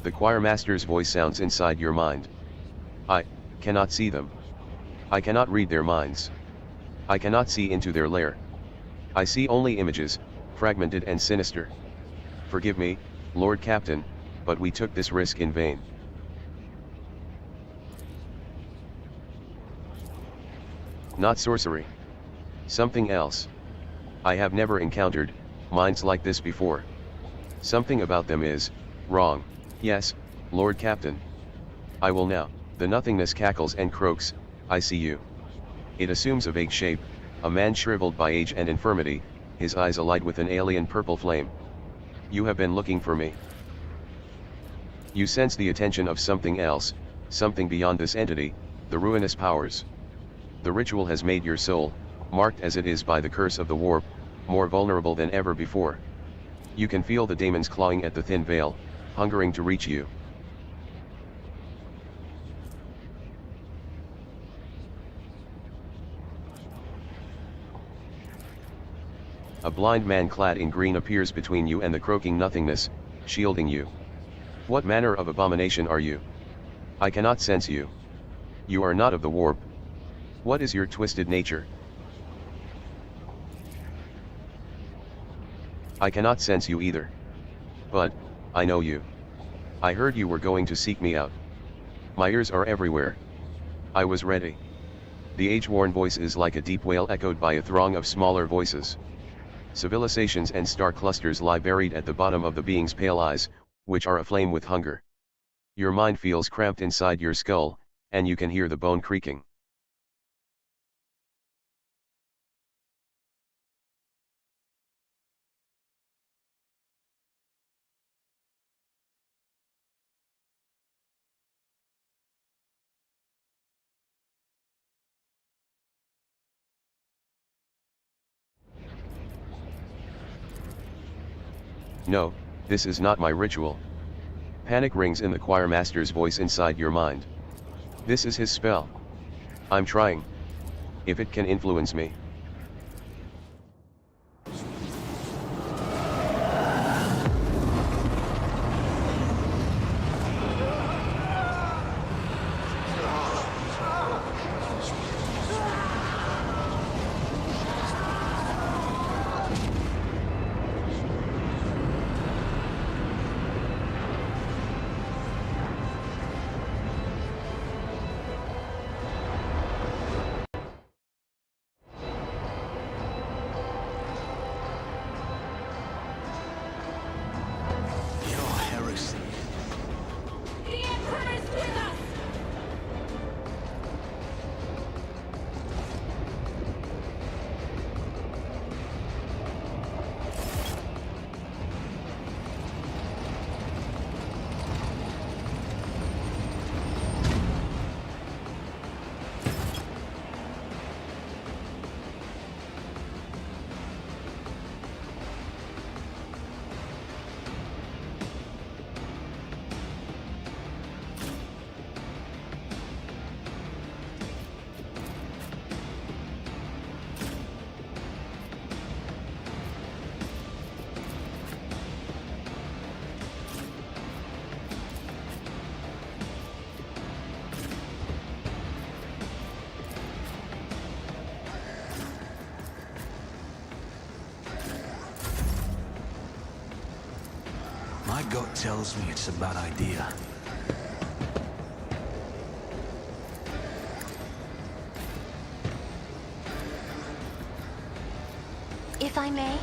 The choir master's voice sounds inside your mind. I cannot see them. I cannot read their minds. I cannot see into their lair. I see only images, fragmented and sinister. Forgive me, Lord Captain, but we took this risk in vain. Not sorcery. Something else. I have never encountered minds like this before. Something about them is wrong. Yes, Lord Captain. I will now. The nothingness cackles and croaks. I see you. It assumes a vague shape, a man shriveled by age and infirmity, his eyes alight with an alien purple flame. You have been looking for me. You sense the attention of something else, something beyond this entity, the ruinous powers. The ritual has made your soul, marked as it is by the curse of the warp, more vulnerable than ever before. You can feel the demons clawing at the thin veil, hungering to reach you. A blind man clad in green appears between you and the croaking nothingness, shielding you. What manner of abomination are you? I cannot sense you. You are not of the warp. What is your twisted nature? I cannot sense you either. But, I know you. I heard you were going to seek me out. My ears are everywhere. I was ready. The age-worn voice is like a deep wail echoed by a throng of smaller voices. Civilizations and star clusters lie buried at the bottom of the being's pale eyes, which are aflame with hunger. Your mind feels cramped inside your skull, and you can hear the bone creaking. No, this is not my ritual. Panic rings in the choir master's voice inside your mind. This is his spell. I'm trying. If it can influence me. My gut tells me it's a bad idea. If I may?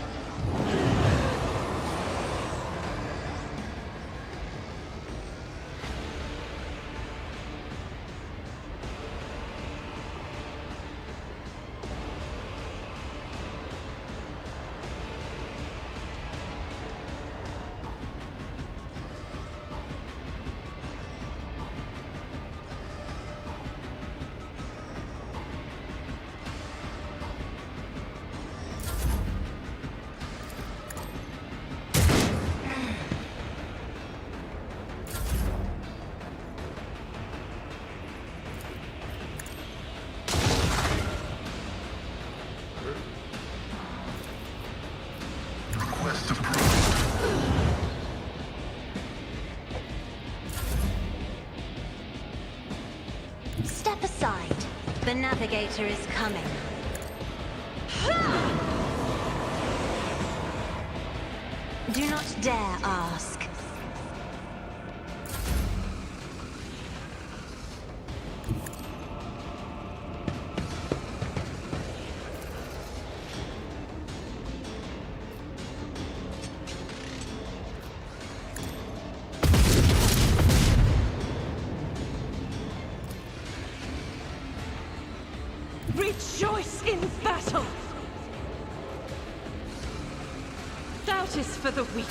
The navigator is coming. Do not dare ask. Rejoice in battle! Doubt is for the weak.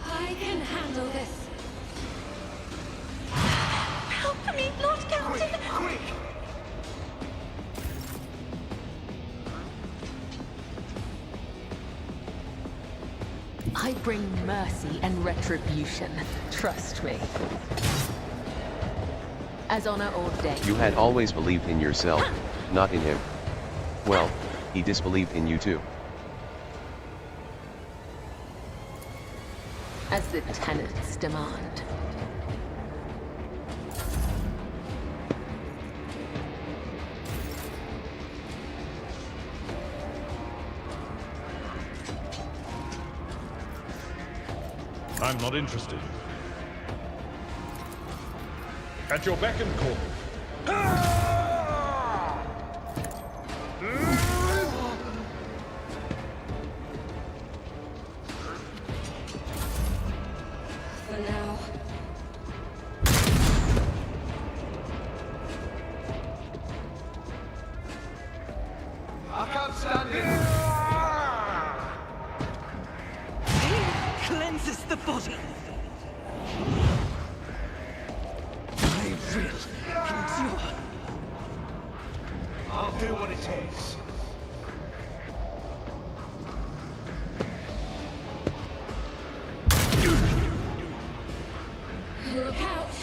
I can handle this. Help me, Lord Captain! Quick! I bring mercy and retribution. Trust me. As honor ordained. You had always believed in yourself, not in him. Well, he disbelieved in you too. As the tenets demand. I'm not interested. At your beck and call. For now. I can't stand it! Cleanses the body. I will endure. I'll do what it takes. Look out!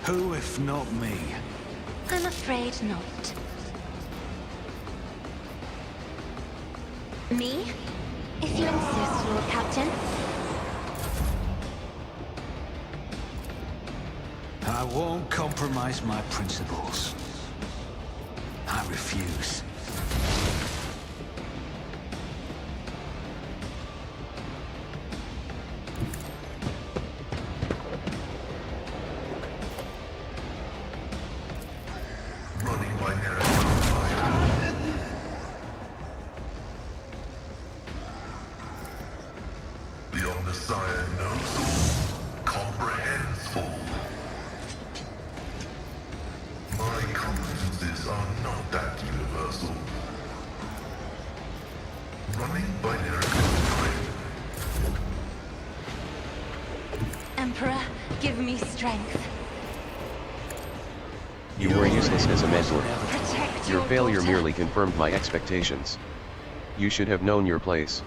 Who if not me? I'm afraid not. Me? If you insist, Lord Captain. I won't compromise my principles. I refuse. Running my narrative. The Omnissiah knows all, comprehends all. My competences are not that universal. Running binary code. Emperor, give me strength. You were useless as a mentor. Protect Your failure daughter. merely confirmed my expectations. You should have known your place.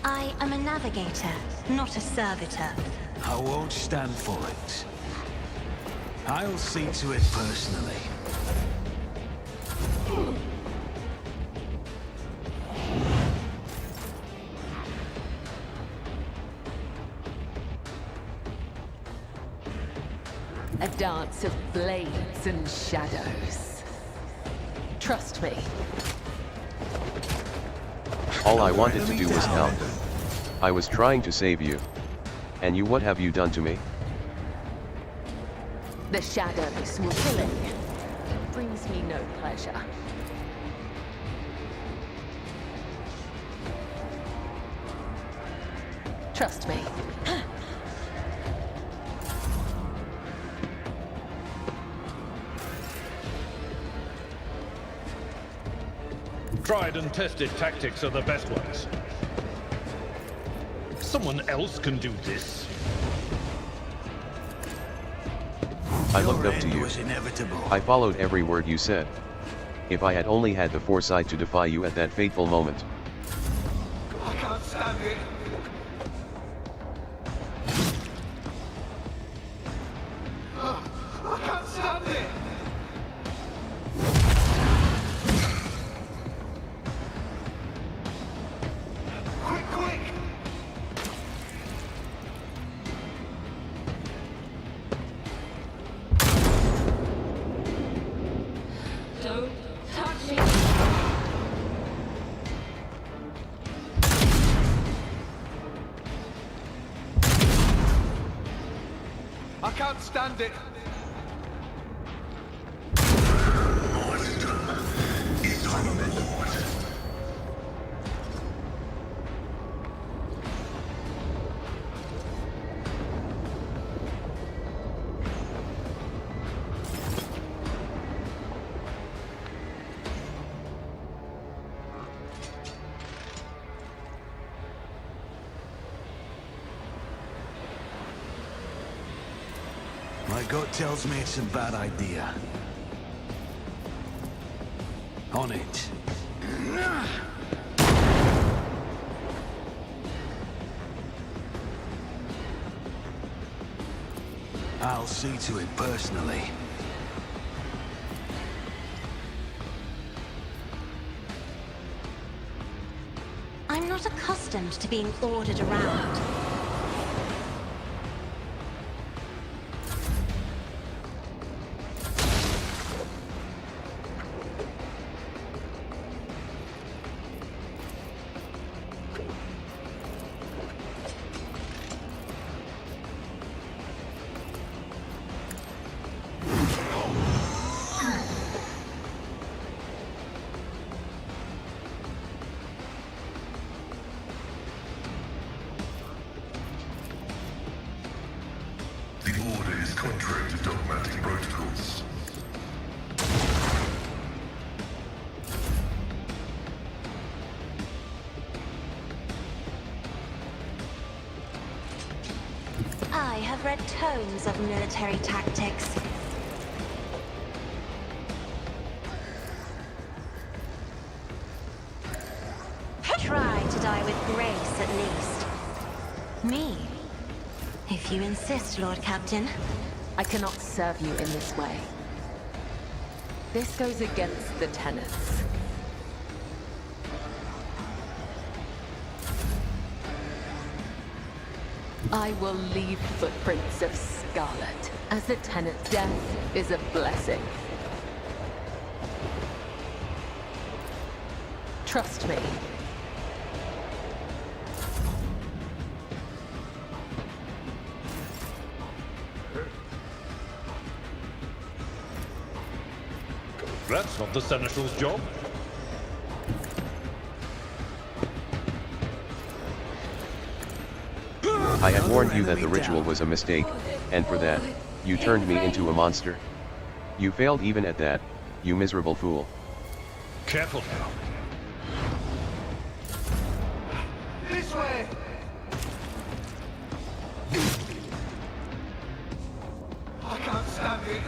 I am a navigator, not a servitor. I won't stand for it. I'll see to it personally. A dance of blades and shadows. Trust me. All I wanted to do was help. I was trying to save you. And you, what have you done to me? The shadows will killing brings me no pleasure. Trust me. Tried and tested tactics are the best ones. Someone else can do this. I looked Your up to end you. was inevitable. I followed every word you said. If I had only had the foresight to defy you at that fateful moment. I can't stand it. I can't stand it. Quick, quick! Don't touch me. I can't stand it. It's unmoored. My gut tells me it's a bad idea. On it. I'll see to it personally. I'm not accustomed to being ordered around. The order is contrary to dogmatic protocols. I have read tomes of military tactics. Try to die with grace, at least. Me? If you insist, Lord Captain. I cannot serve you in this way. This goes against the tenets. I will leave footprints of scarlet. As the tenet, death is a blessing. Trust me. That's not the Seneschal's job. I had warned you that the ritual was a mistake, and for that, you turned me into a monster. You failed even at that, you miserable fool. Careful now. This way! I can't stand it.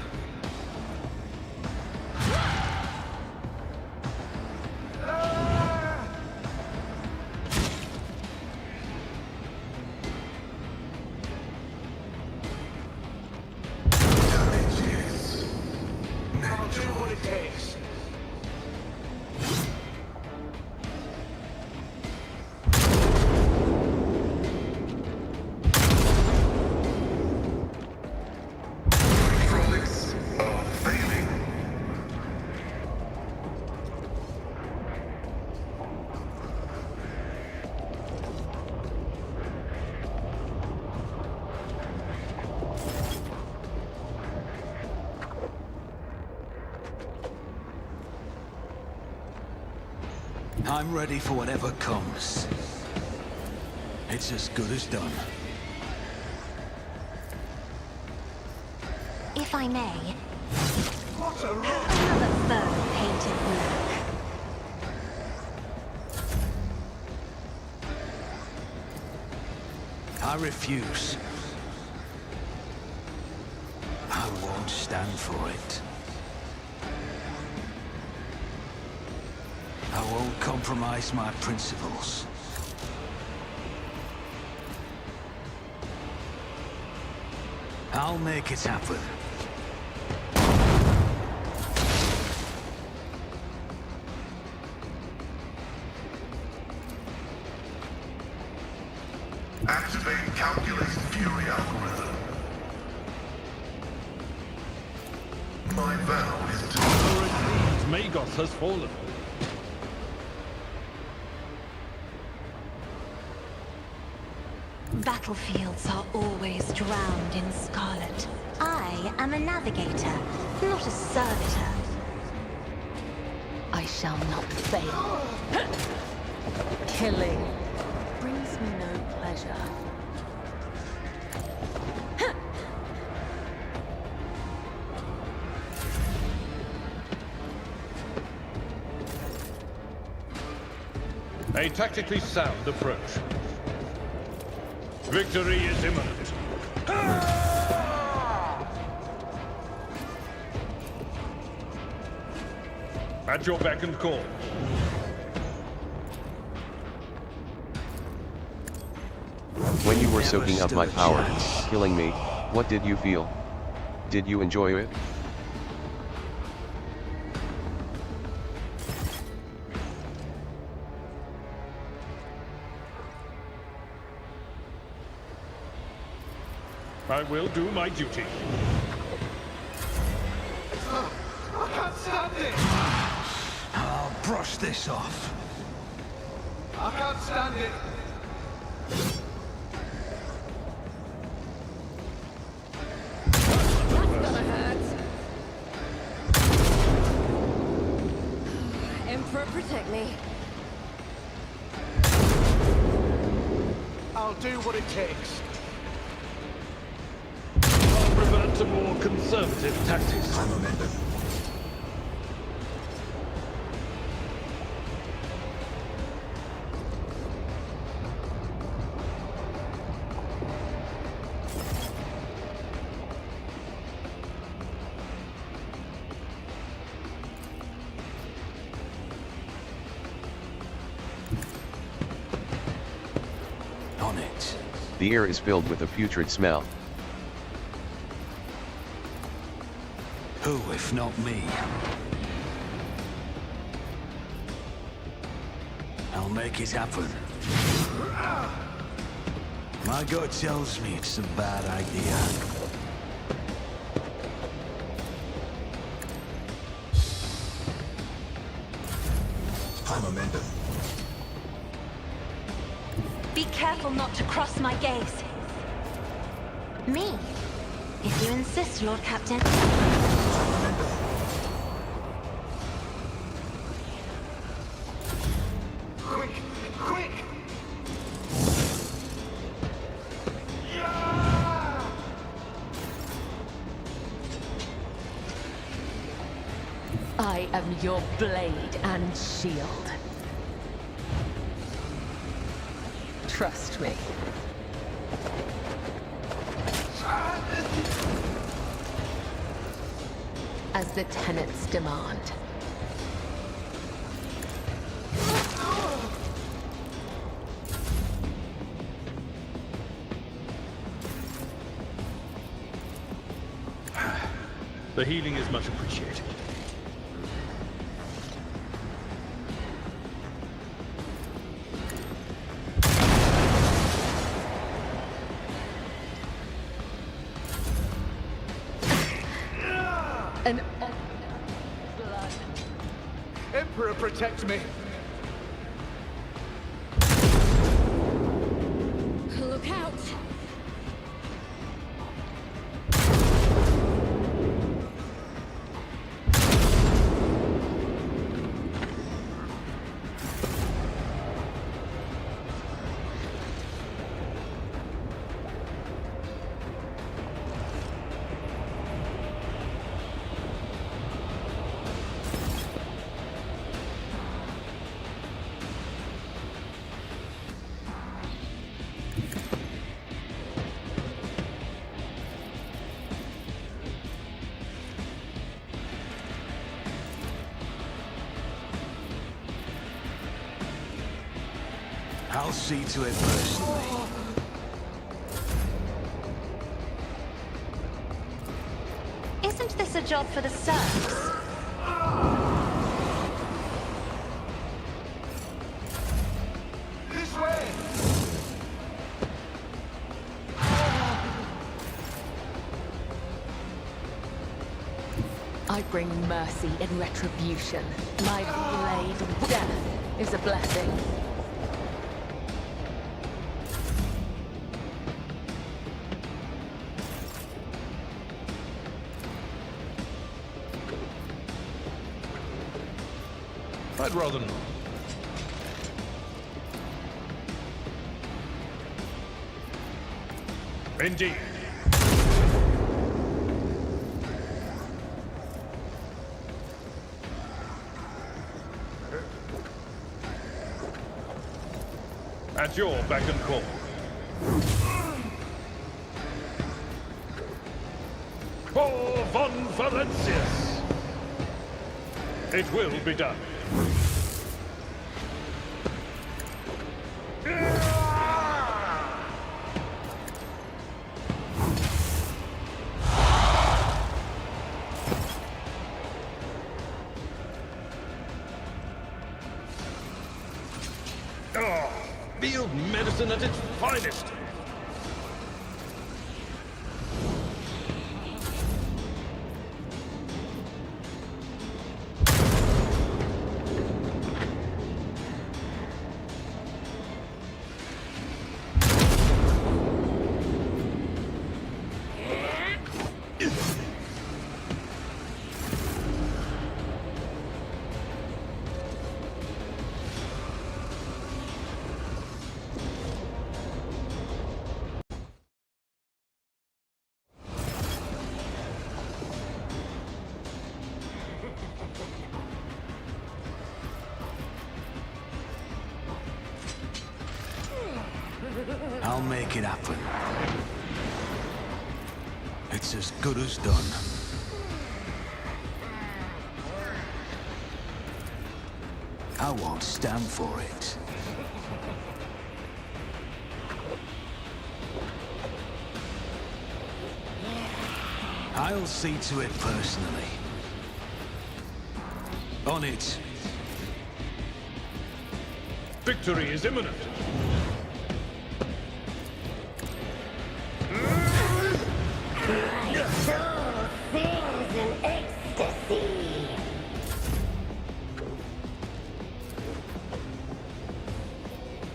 Damages. I'll do what it takes. Promise. I'm ready for whatever comes. It's as good as done. If I may, another foe painted black. I refuse. I won't stand for it. I won't compromise my principles. I'll make it happen. Activate calculated fury algorithm. My vow is to... Magos has fallen. Battlefields are always drowned in scarlet. I am a navigator, not a servitor. I shall not fail. Killing brings me no pleasure. A tactically sound approach. Victory is imminent. At your beck and call. When you were soaking up my stood a power, chance. killing me, what did you feel? Did you enjoy it? I will do my duty. I can't stand it! I'll brush this off. I can't stand it! That's gonna hurt. Emperor, protect me. I'll do what it takes. I'll revert to more conservative tactics. I'm amended. On it. The air is filled with a putrid smell. Who, if not me? I'll make it happen. My gut tells me it's a bad idea. I'm amended. Be careful not to cross my gaze. Me? If you insist, Lord Captain. Quick! Quick! I am your blade and shield. Trust me. As the tenets demand. The healing is much appreciated. An Emperor, protect me! Look out! I'll see to it personally. Isn't this a job for the serfs? This way! I bring mercy in retribution. My blade of death is a blessing. I'd rather not. Indeed. At your beck and call. For von Valentius. It will be done. Oh, field medicine at its finest. I'll make it happen. It's as good as done. I won't stand for it. I'll see to it personally. On it. Victory is imminent.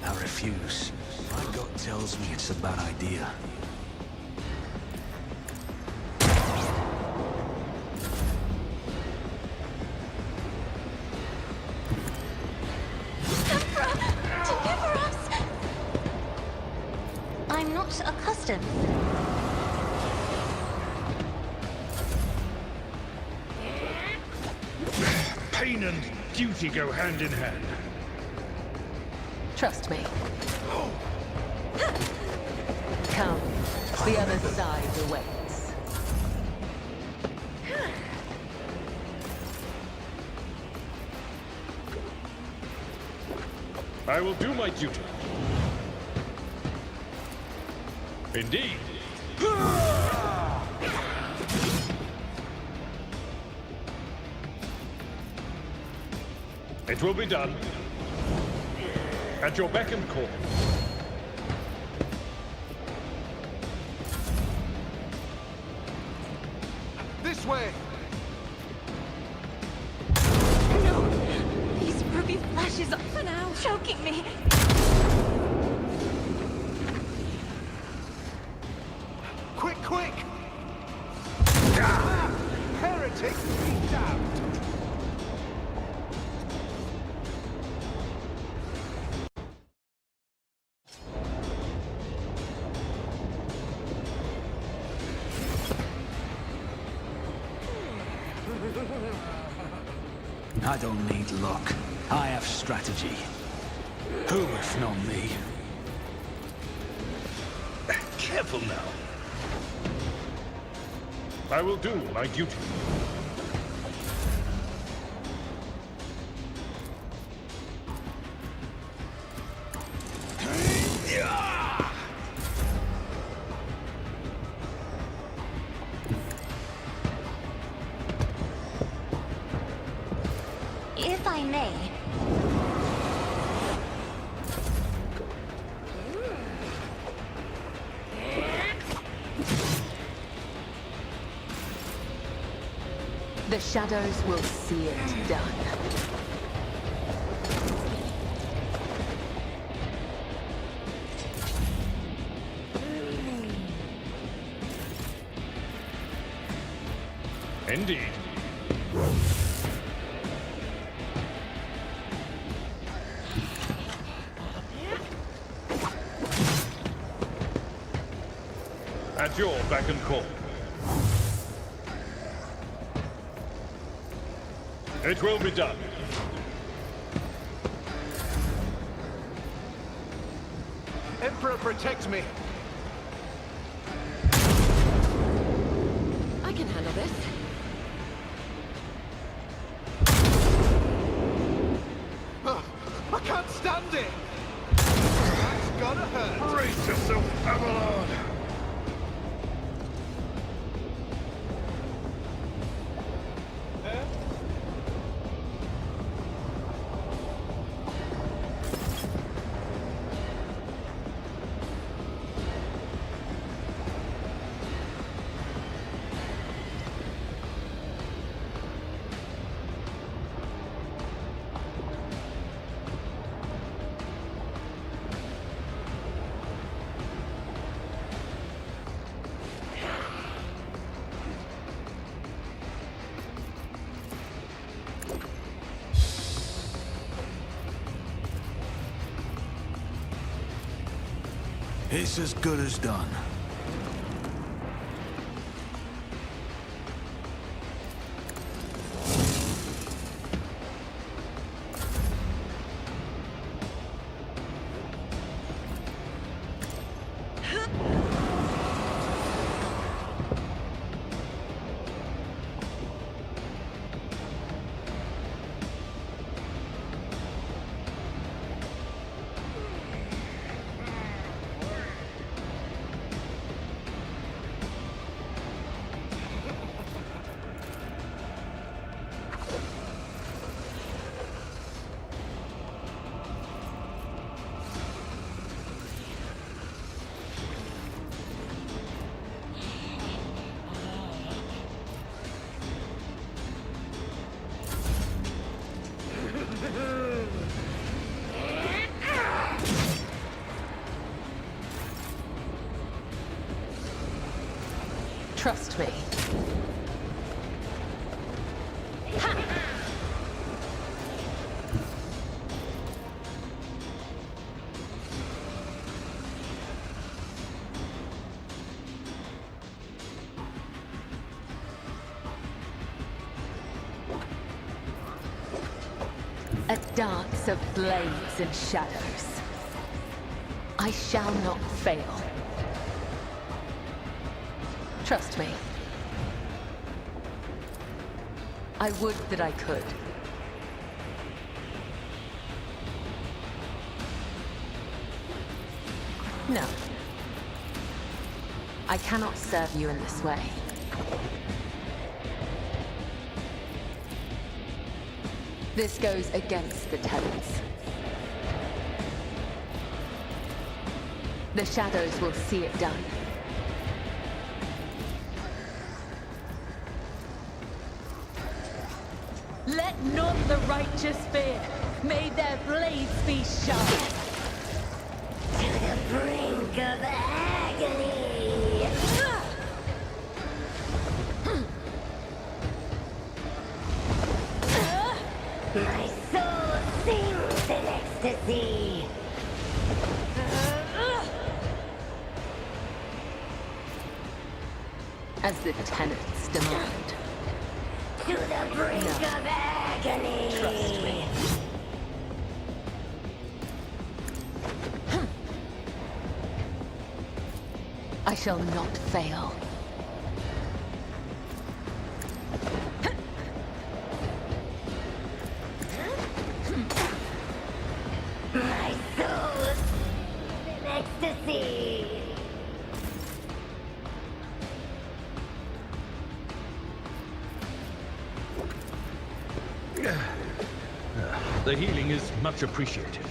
I refuse. My gut tells me it's a bad idea. Deliver us! I'm not accustomed. Pain and duty go hand in hand. Trust me. Come, the other side awaits. I will do my duty. Indeed. It will be done. At your beck and call. This way! No! These ruby flashes are for now choking me. Quick, quick! Ah! Heretic, be damned! I don't need luck. I have strategy. Who if not me? Careful now. I will do my duty. me. The shadows will see it done. Indeed. At your beck and call. It will be done. Emperor, protect me. I can handle this. I can't stand it. That's gotta hurt. Brace yourself, Avalon! It's as good as done. Trust me. A dance of blades and shadows. I shall not fail. Trust me. I would that I could. No. I cannot serve you in this way. This goes against the tenets. The shadows will see it done. Let not the righteous fear. May their blades be sharp. To the brink of agony. My soul sings in ecstasy. As the tenets demand. To the brink of agony. Trust me. I shall not fail. My soul sings in ecstasy. The healing is much appreciated.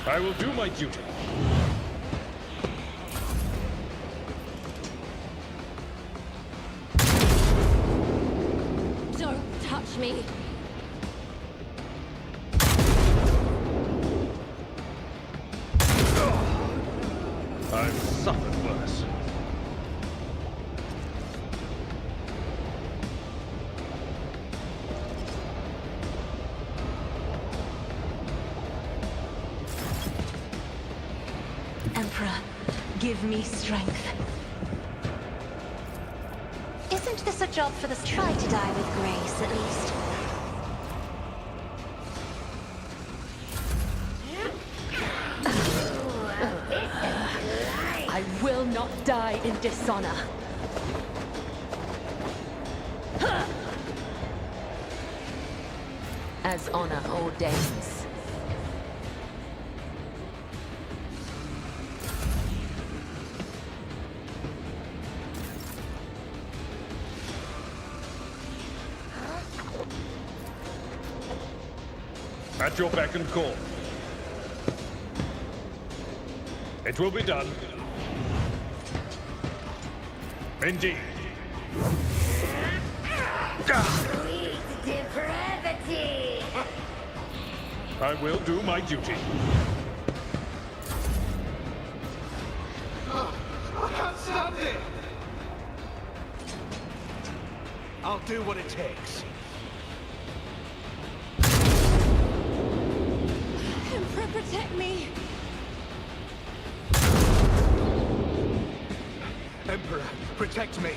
I will do my duty. Don't touch me. I've suffered worse. Emperor, give me strength. Isn't this a job for the... Try to die with grace, at least. I will not die in dishonor. As honor ordains. At your beck and call. It will be done. Indeed. Sweet depravity! I will do my duty. I can't stand it! I'll do what it takes. Emperor, protect me! Emperor, protect me.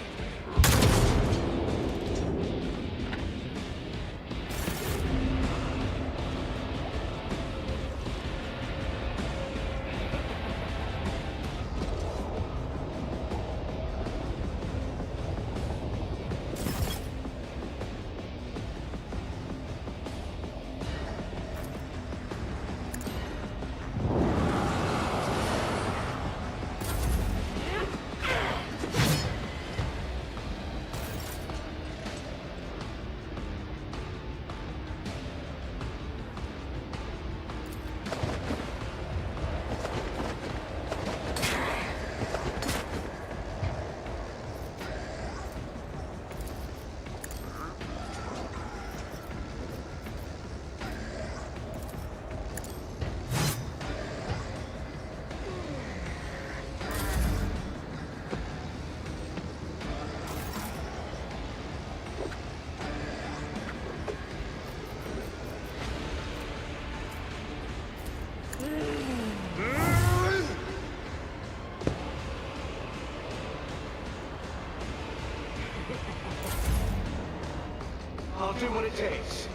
I'll do what it takes.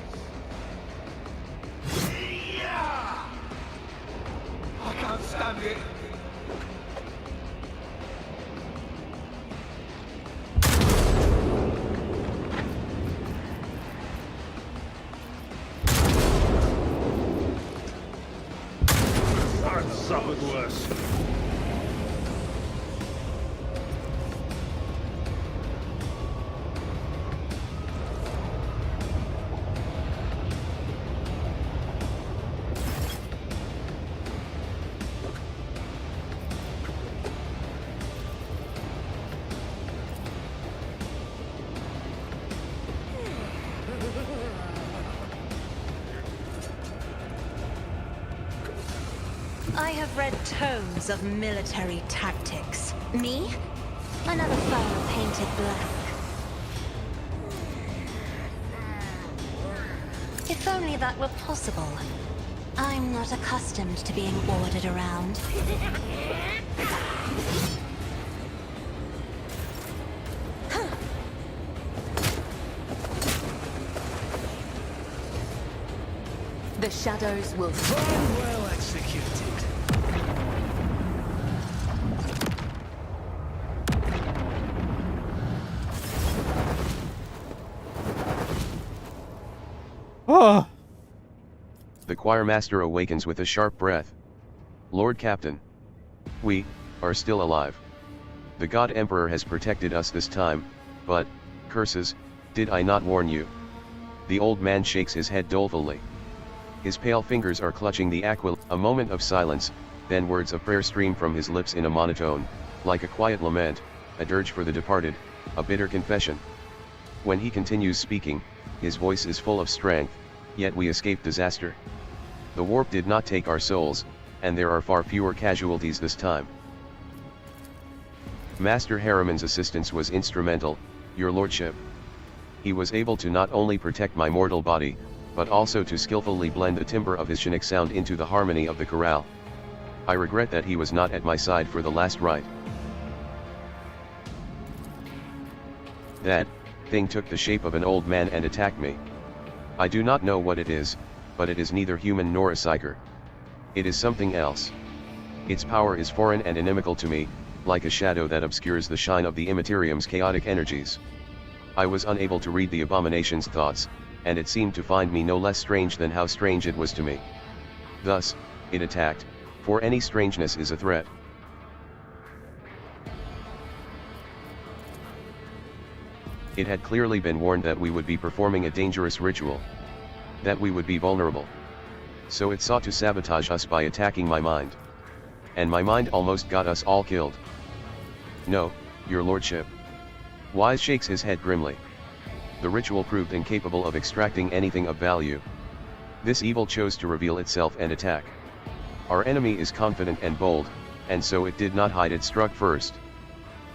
I can't stand it. I've suffered worse. I have read tomes of military tactics. Me? Another file painted black. If only that were possible. I'm not accustomed to being ordered around. The shadows will Well executed. Oh, The choir master awakens with a sharp breath. Lord Captain. We are still alive. The God Emperor has protected us this time, but, curses, did I not warn you? The old man shakes his head dolefully. His pale fingers are clutching the aquila. A moment of silence, then words of prayer stream from his lips in a monotone, like a quiet lament, a dirge for the departed, a bitter confession. When he continues speaking, his voice is full of strength, yet we escaped disaster. The warp did not take our souls, and there are far fewer casualties this time. Master Harriman's assistance was instrumental, your lordship. He was able to not only protect my mortal body, but also to skillfully blend the timbre of his Chinook sound into the harmony of the chorale. I regret that he was not at my side for the last rite. That thing took the shape of an old man and attacked me. I do not know what it is, but it is neither human nor a Psyker. It is something else. Its power is foreign and inimical to me, like a shadow that obscures the shine of the Immaterium's chaotic energies. I was unable to read the abomination's thoughts, and it seemed to find me no less strange than how strange it was to me. Thus, it attacked, for any strangeness is a threat. It had clearly been warned that we would be performing a dangerous ritual. That we would be vulnerable. So it sought to sabotage us by attacking my mind. And my mind almost got us all killed. No, your lordship. Wise shakes his head grimly. The ritual proved incapable of extracting anything of value. This evil chose to reveal itself and attack. Our enemy is confident and bold, and so it did not hide, it struck first.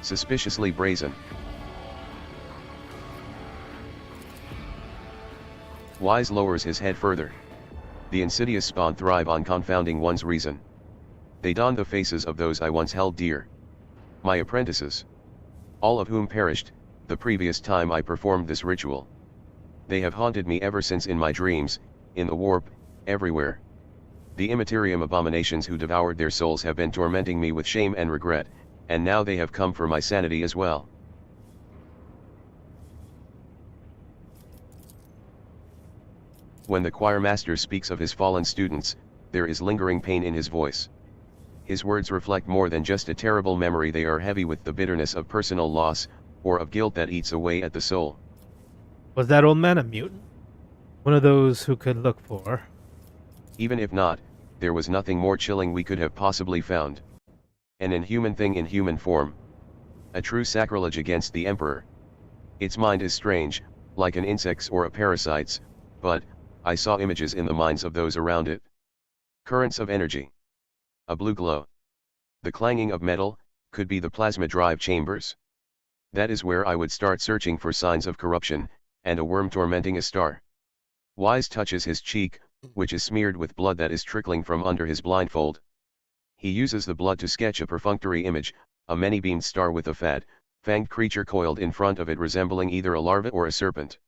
Suspiciously brazen. Wise lowers his head further. The insidious spawn thrive on confounding one's reason. They don the faces of those I once held dear. My apprentices. All of whom perished, the previous time I performed this ritual. They have haunted me ever since, in my dreams, in the warp, everywhere. The Immaterium abominations who devoured their souls have been tormenting me with shame and regret, and now they have come for my sanity as well. When the choir master speaks of his fallen students, there is lingering pain in his voice. His words reflect more than just a terrible memory, they are heavy with the bitterness of personal loss, or of guilt that eats away at the soul. Was that old man a mutant? One of those who could look for? Even if not, there was nothing more chilling we could have possibly found. An inhuman thing in human form. A true sacrilege against the Emperor. Its mind is strange, like an insect's or a parasite's, but I saw images in the minds of those around it. Currents of energy. A blue glow. The clanging of metal, could be the plasma drive chambers. That is where I would start searching for signs of corruption, and a worm tormenting a star. Wise touches his cheek, which is smeared with blood that is trickling from under his blindfold. He uses the blood to sketch a perfunctory image, a many-beamed star with a fanged creature coiled in front of it resembling either a larva or a serpent.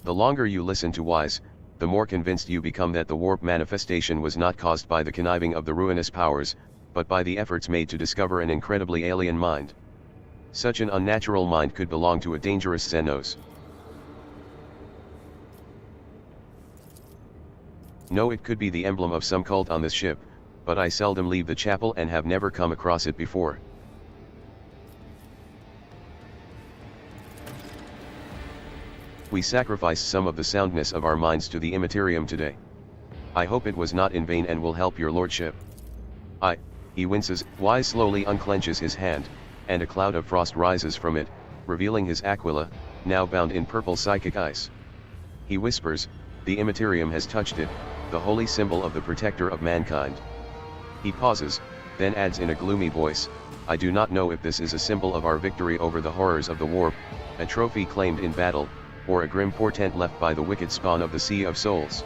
The longer you listen to Wise, the more convinced you become that the warp manifestation was not caused by the conniving of the ruinous powers, but by the efforts made to discover an incredibly alien mind. Such an unnatural mind could belong to a dangerous Xenos. No, it could be the emblem of some cult on this ship, but I seldom leave the chapel and have never come across it before. We sacrificed some of the soundness of our minds to the Immaterium today. I hope it was not in vain and will help your lordship. He winces. Wise slowly unclenches his hand, and a cloud of frost rises from it, revealing his aquila, now bound in purple psychic ice. He whispers, the Immaterium has touched it, the holy symbol of the protector of mankind. He pauses, then adds in a gloomy voice, I do not know if this is a symbol of our victory over the horrors of the warp, a trophy claimed in battle, or a grim portent left by the wicked spawn of the Sea of Souls.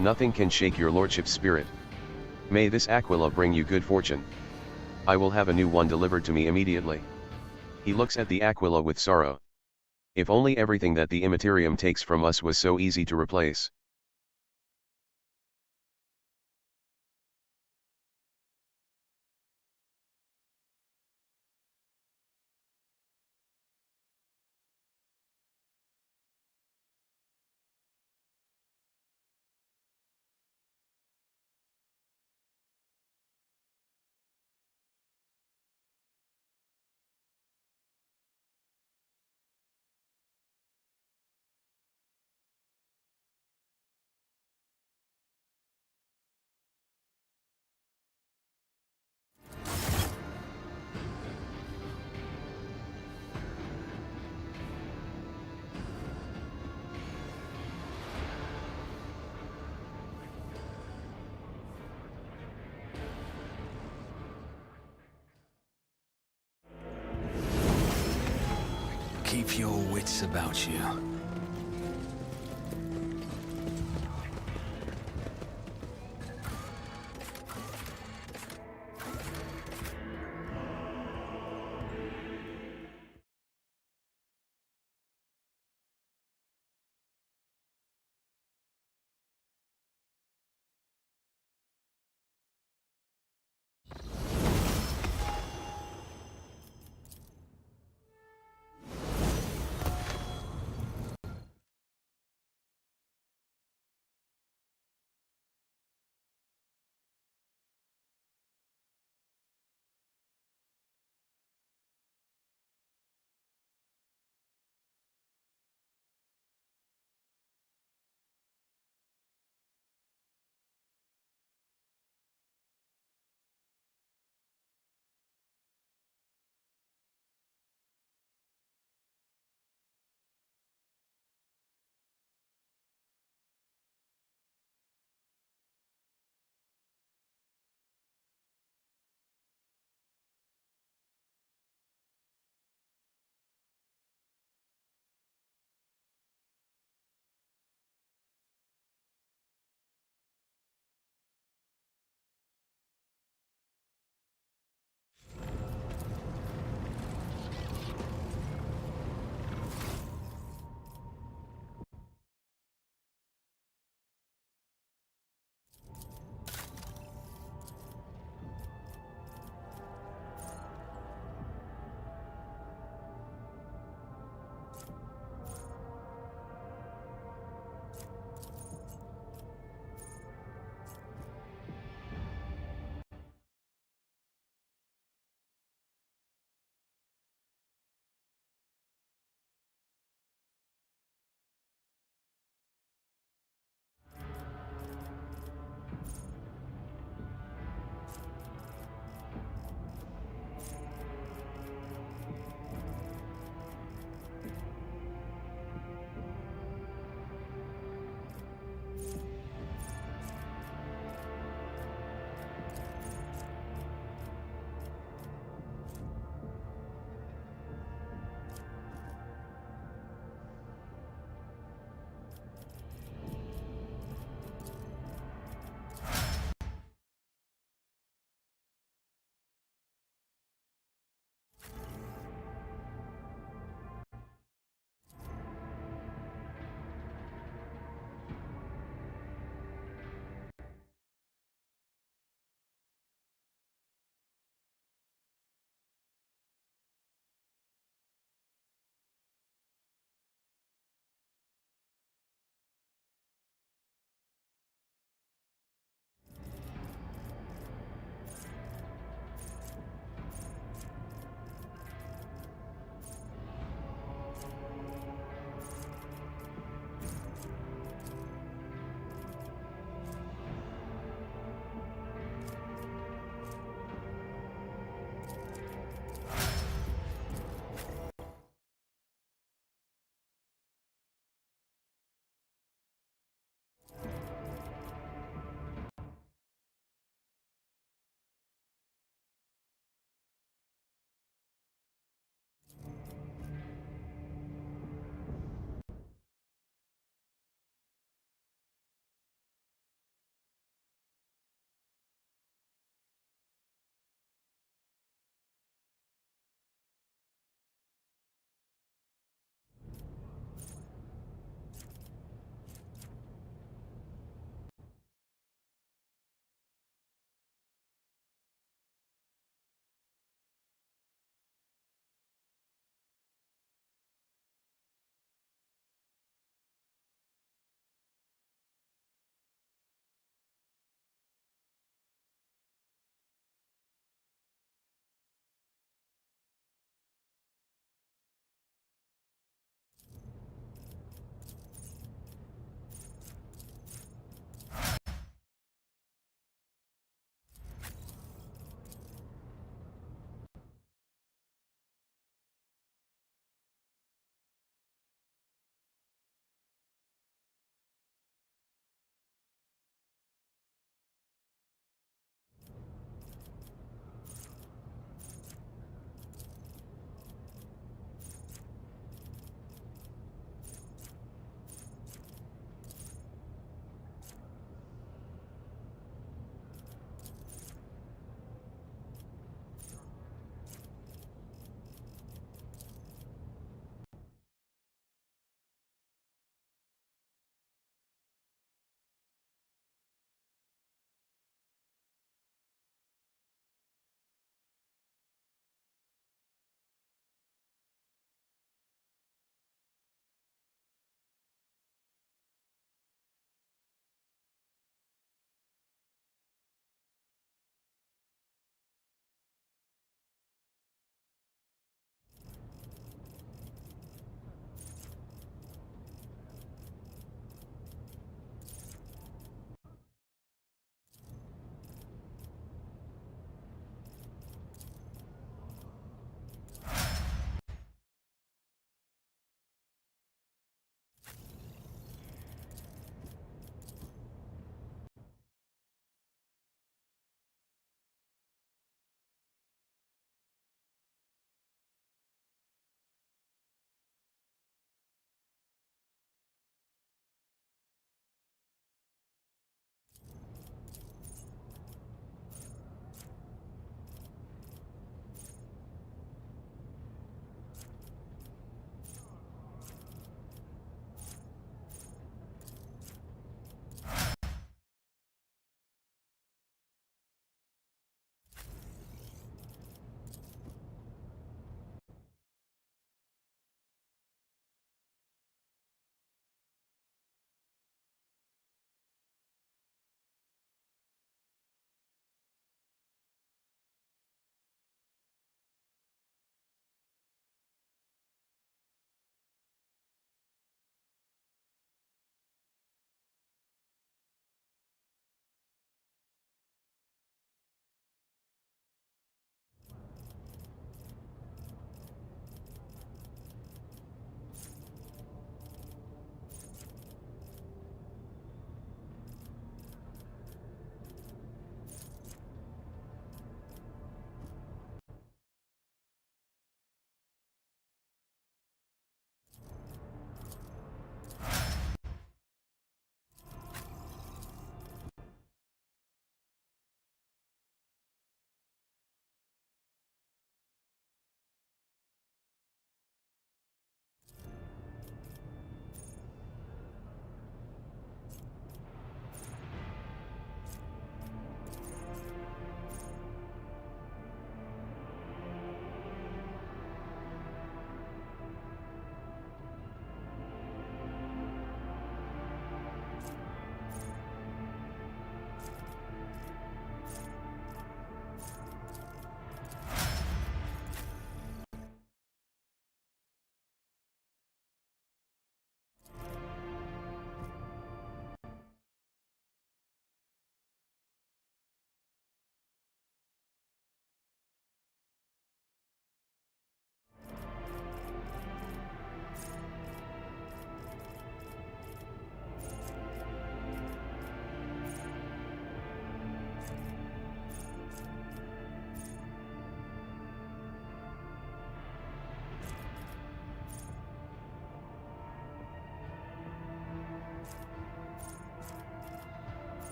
Nothing can shake your lordship's spirit. May this Aquila bring you good fortune. I will have a new one delivered to me immediately. He looks at the Aquila with sorrow. If only everything that the Immaterium takes from us was so easy to replace. Keep your wits about you.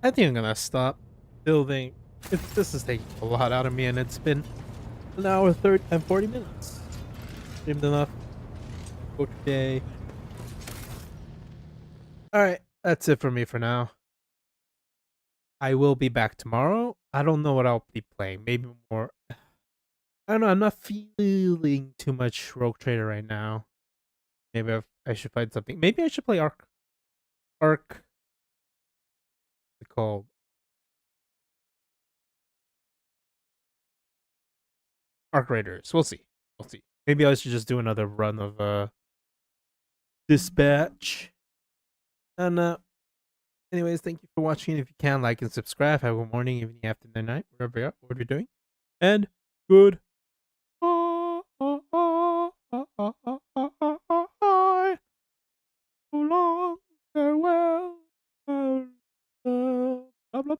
I think I'm gonna stop building. This is taking a lot out of me, and it's been an hour 30 and 40 minutes. Streamed enough for today. Alright, that's it for me for now. I will be back tomorrow. I don't know what I'll be playing. Maybe more. I don't know. I'm not feeling too much Rogue Trader right now. Maybe I should find something. Maybe I should play Arc. What's it called? Arc Raiders. We'll see. We'll see. Maybe I should just do another run of Dispatch. And anyways, thank you for watching. If you can, like and subscribe. Have a good morning, evening, afternoon, night, wherever you are, what you're doing. And good.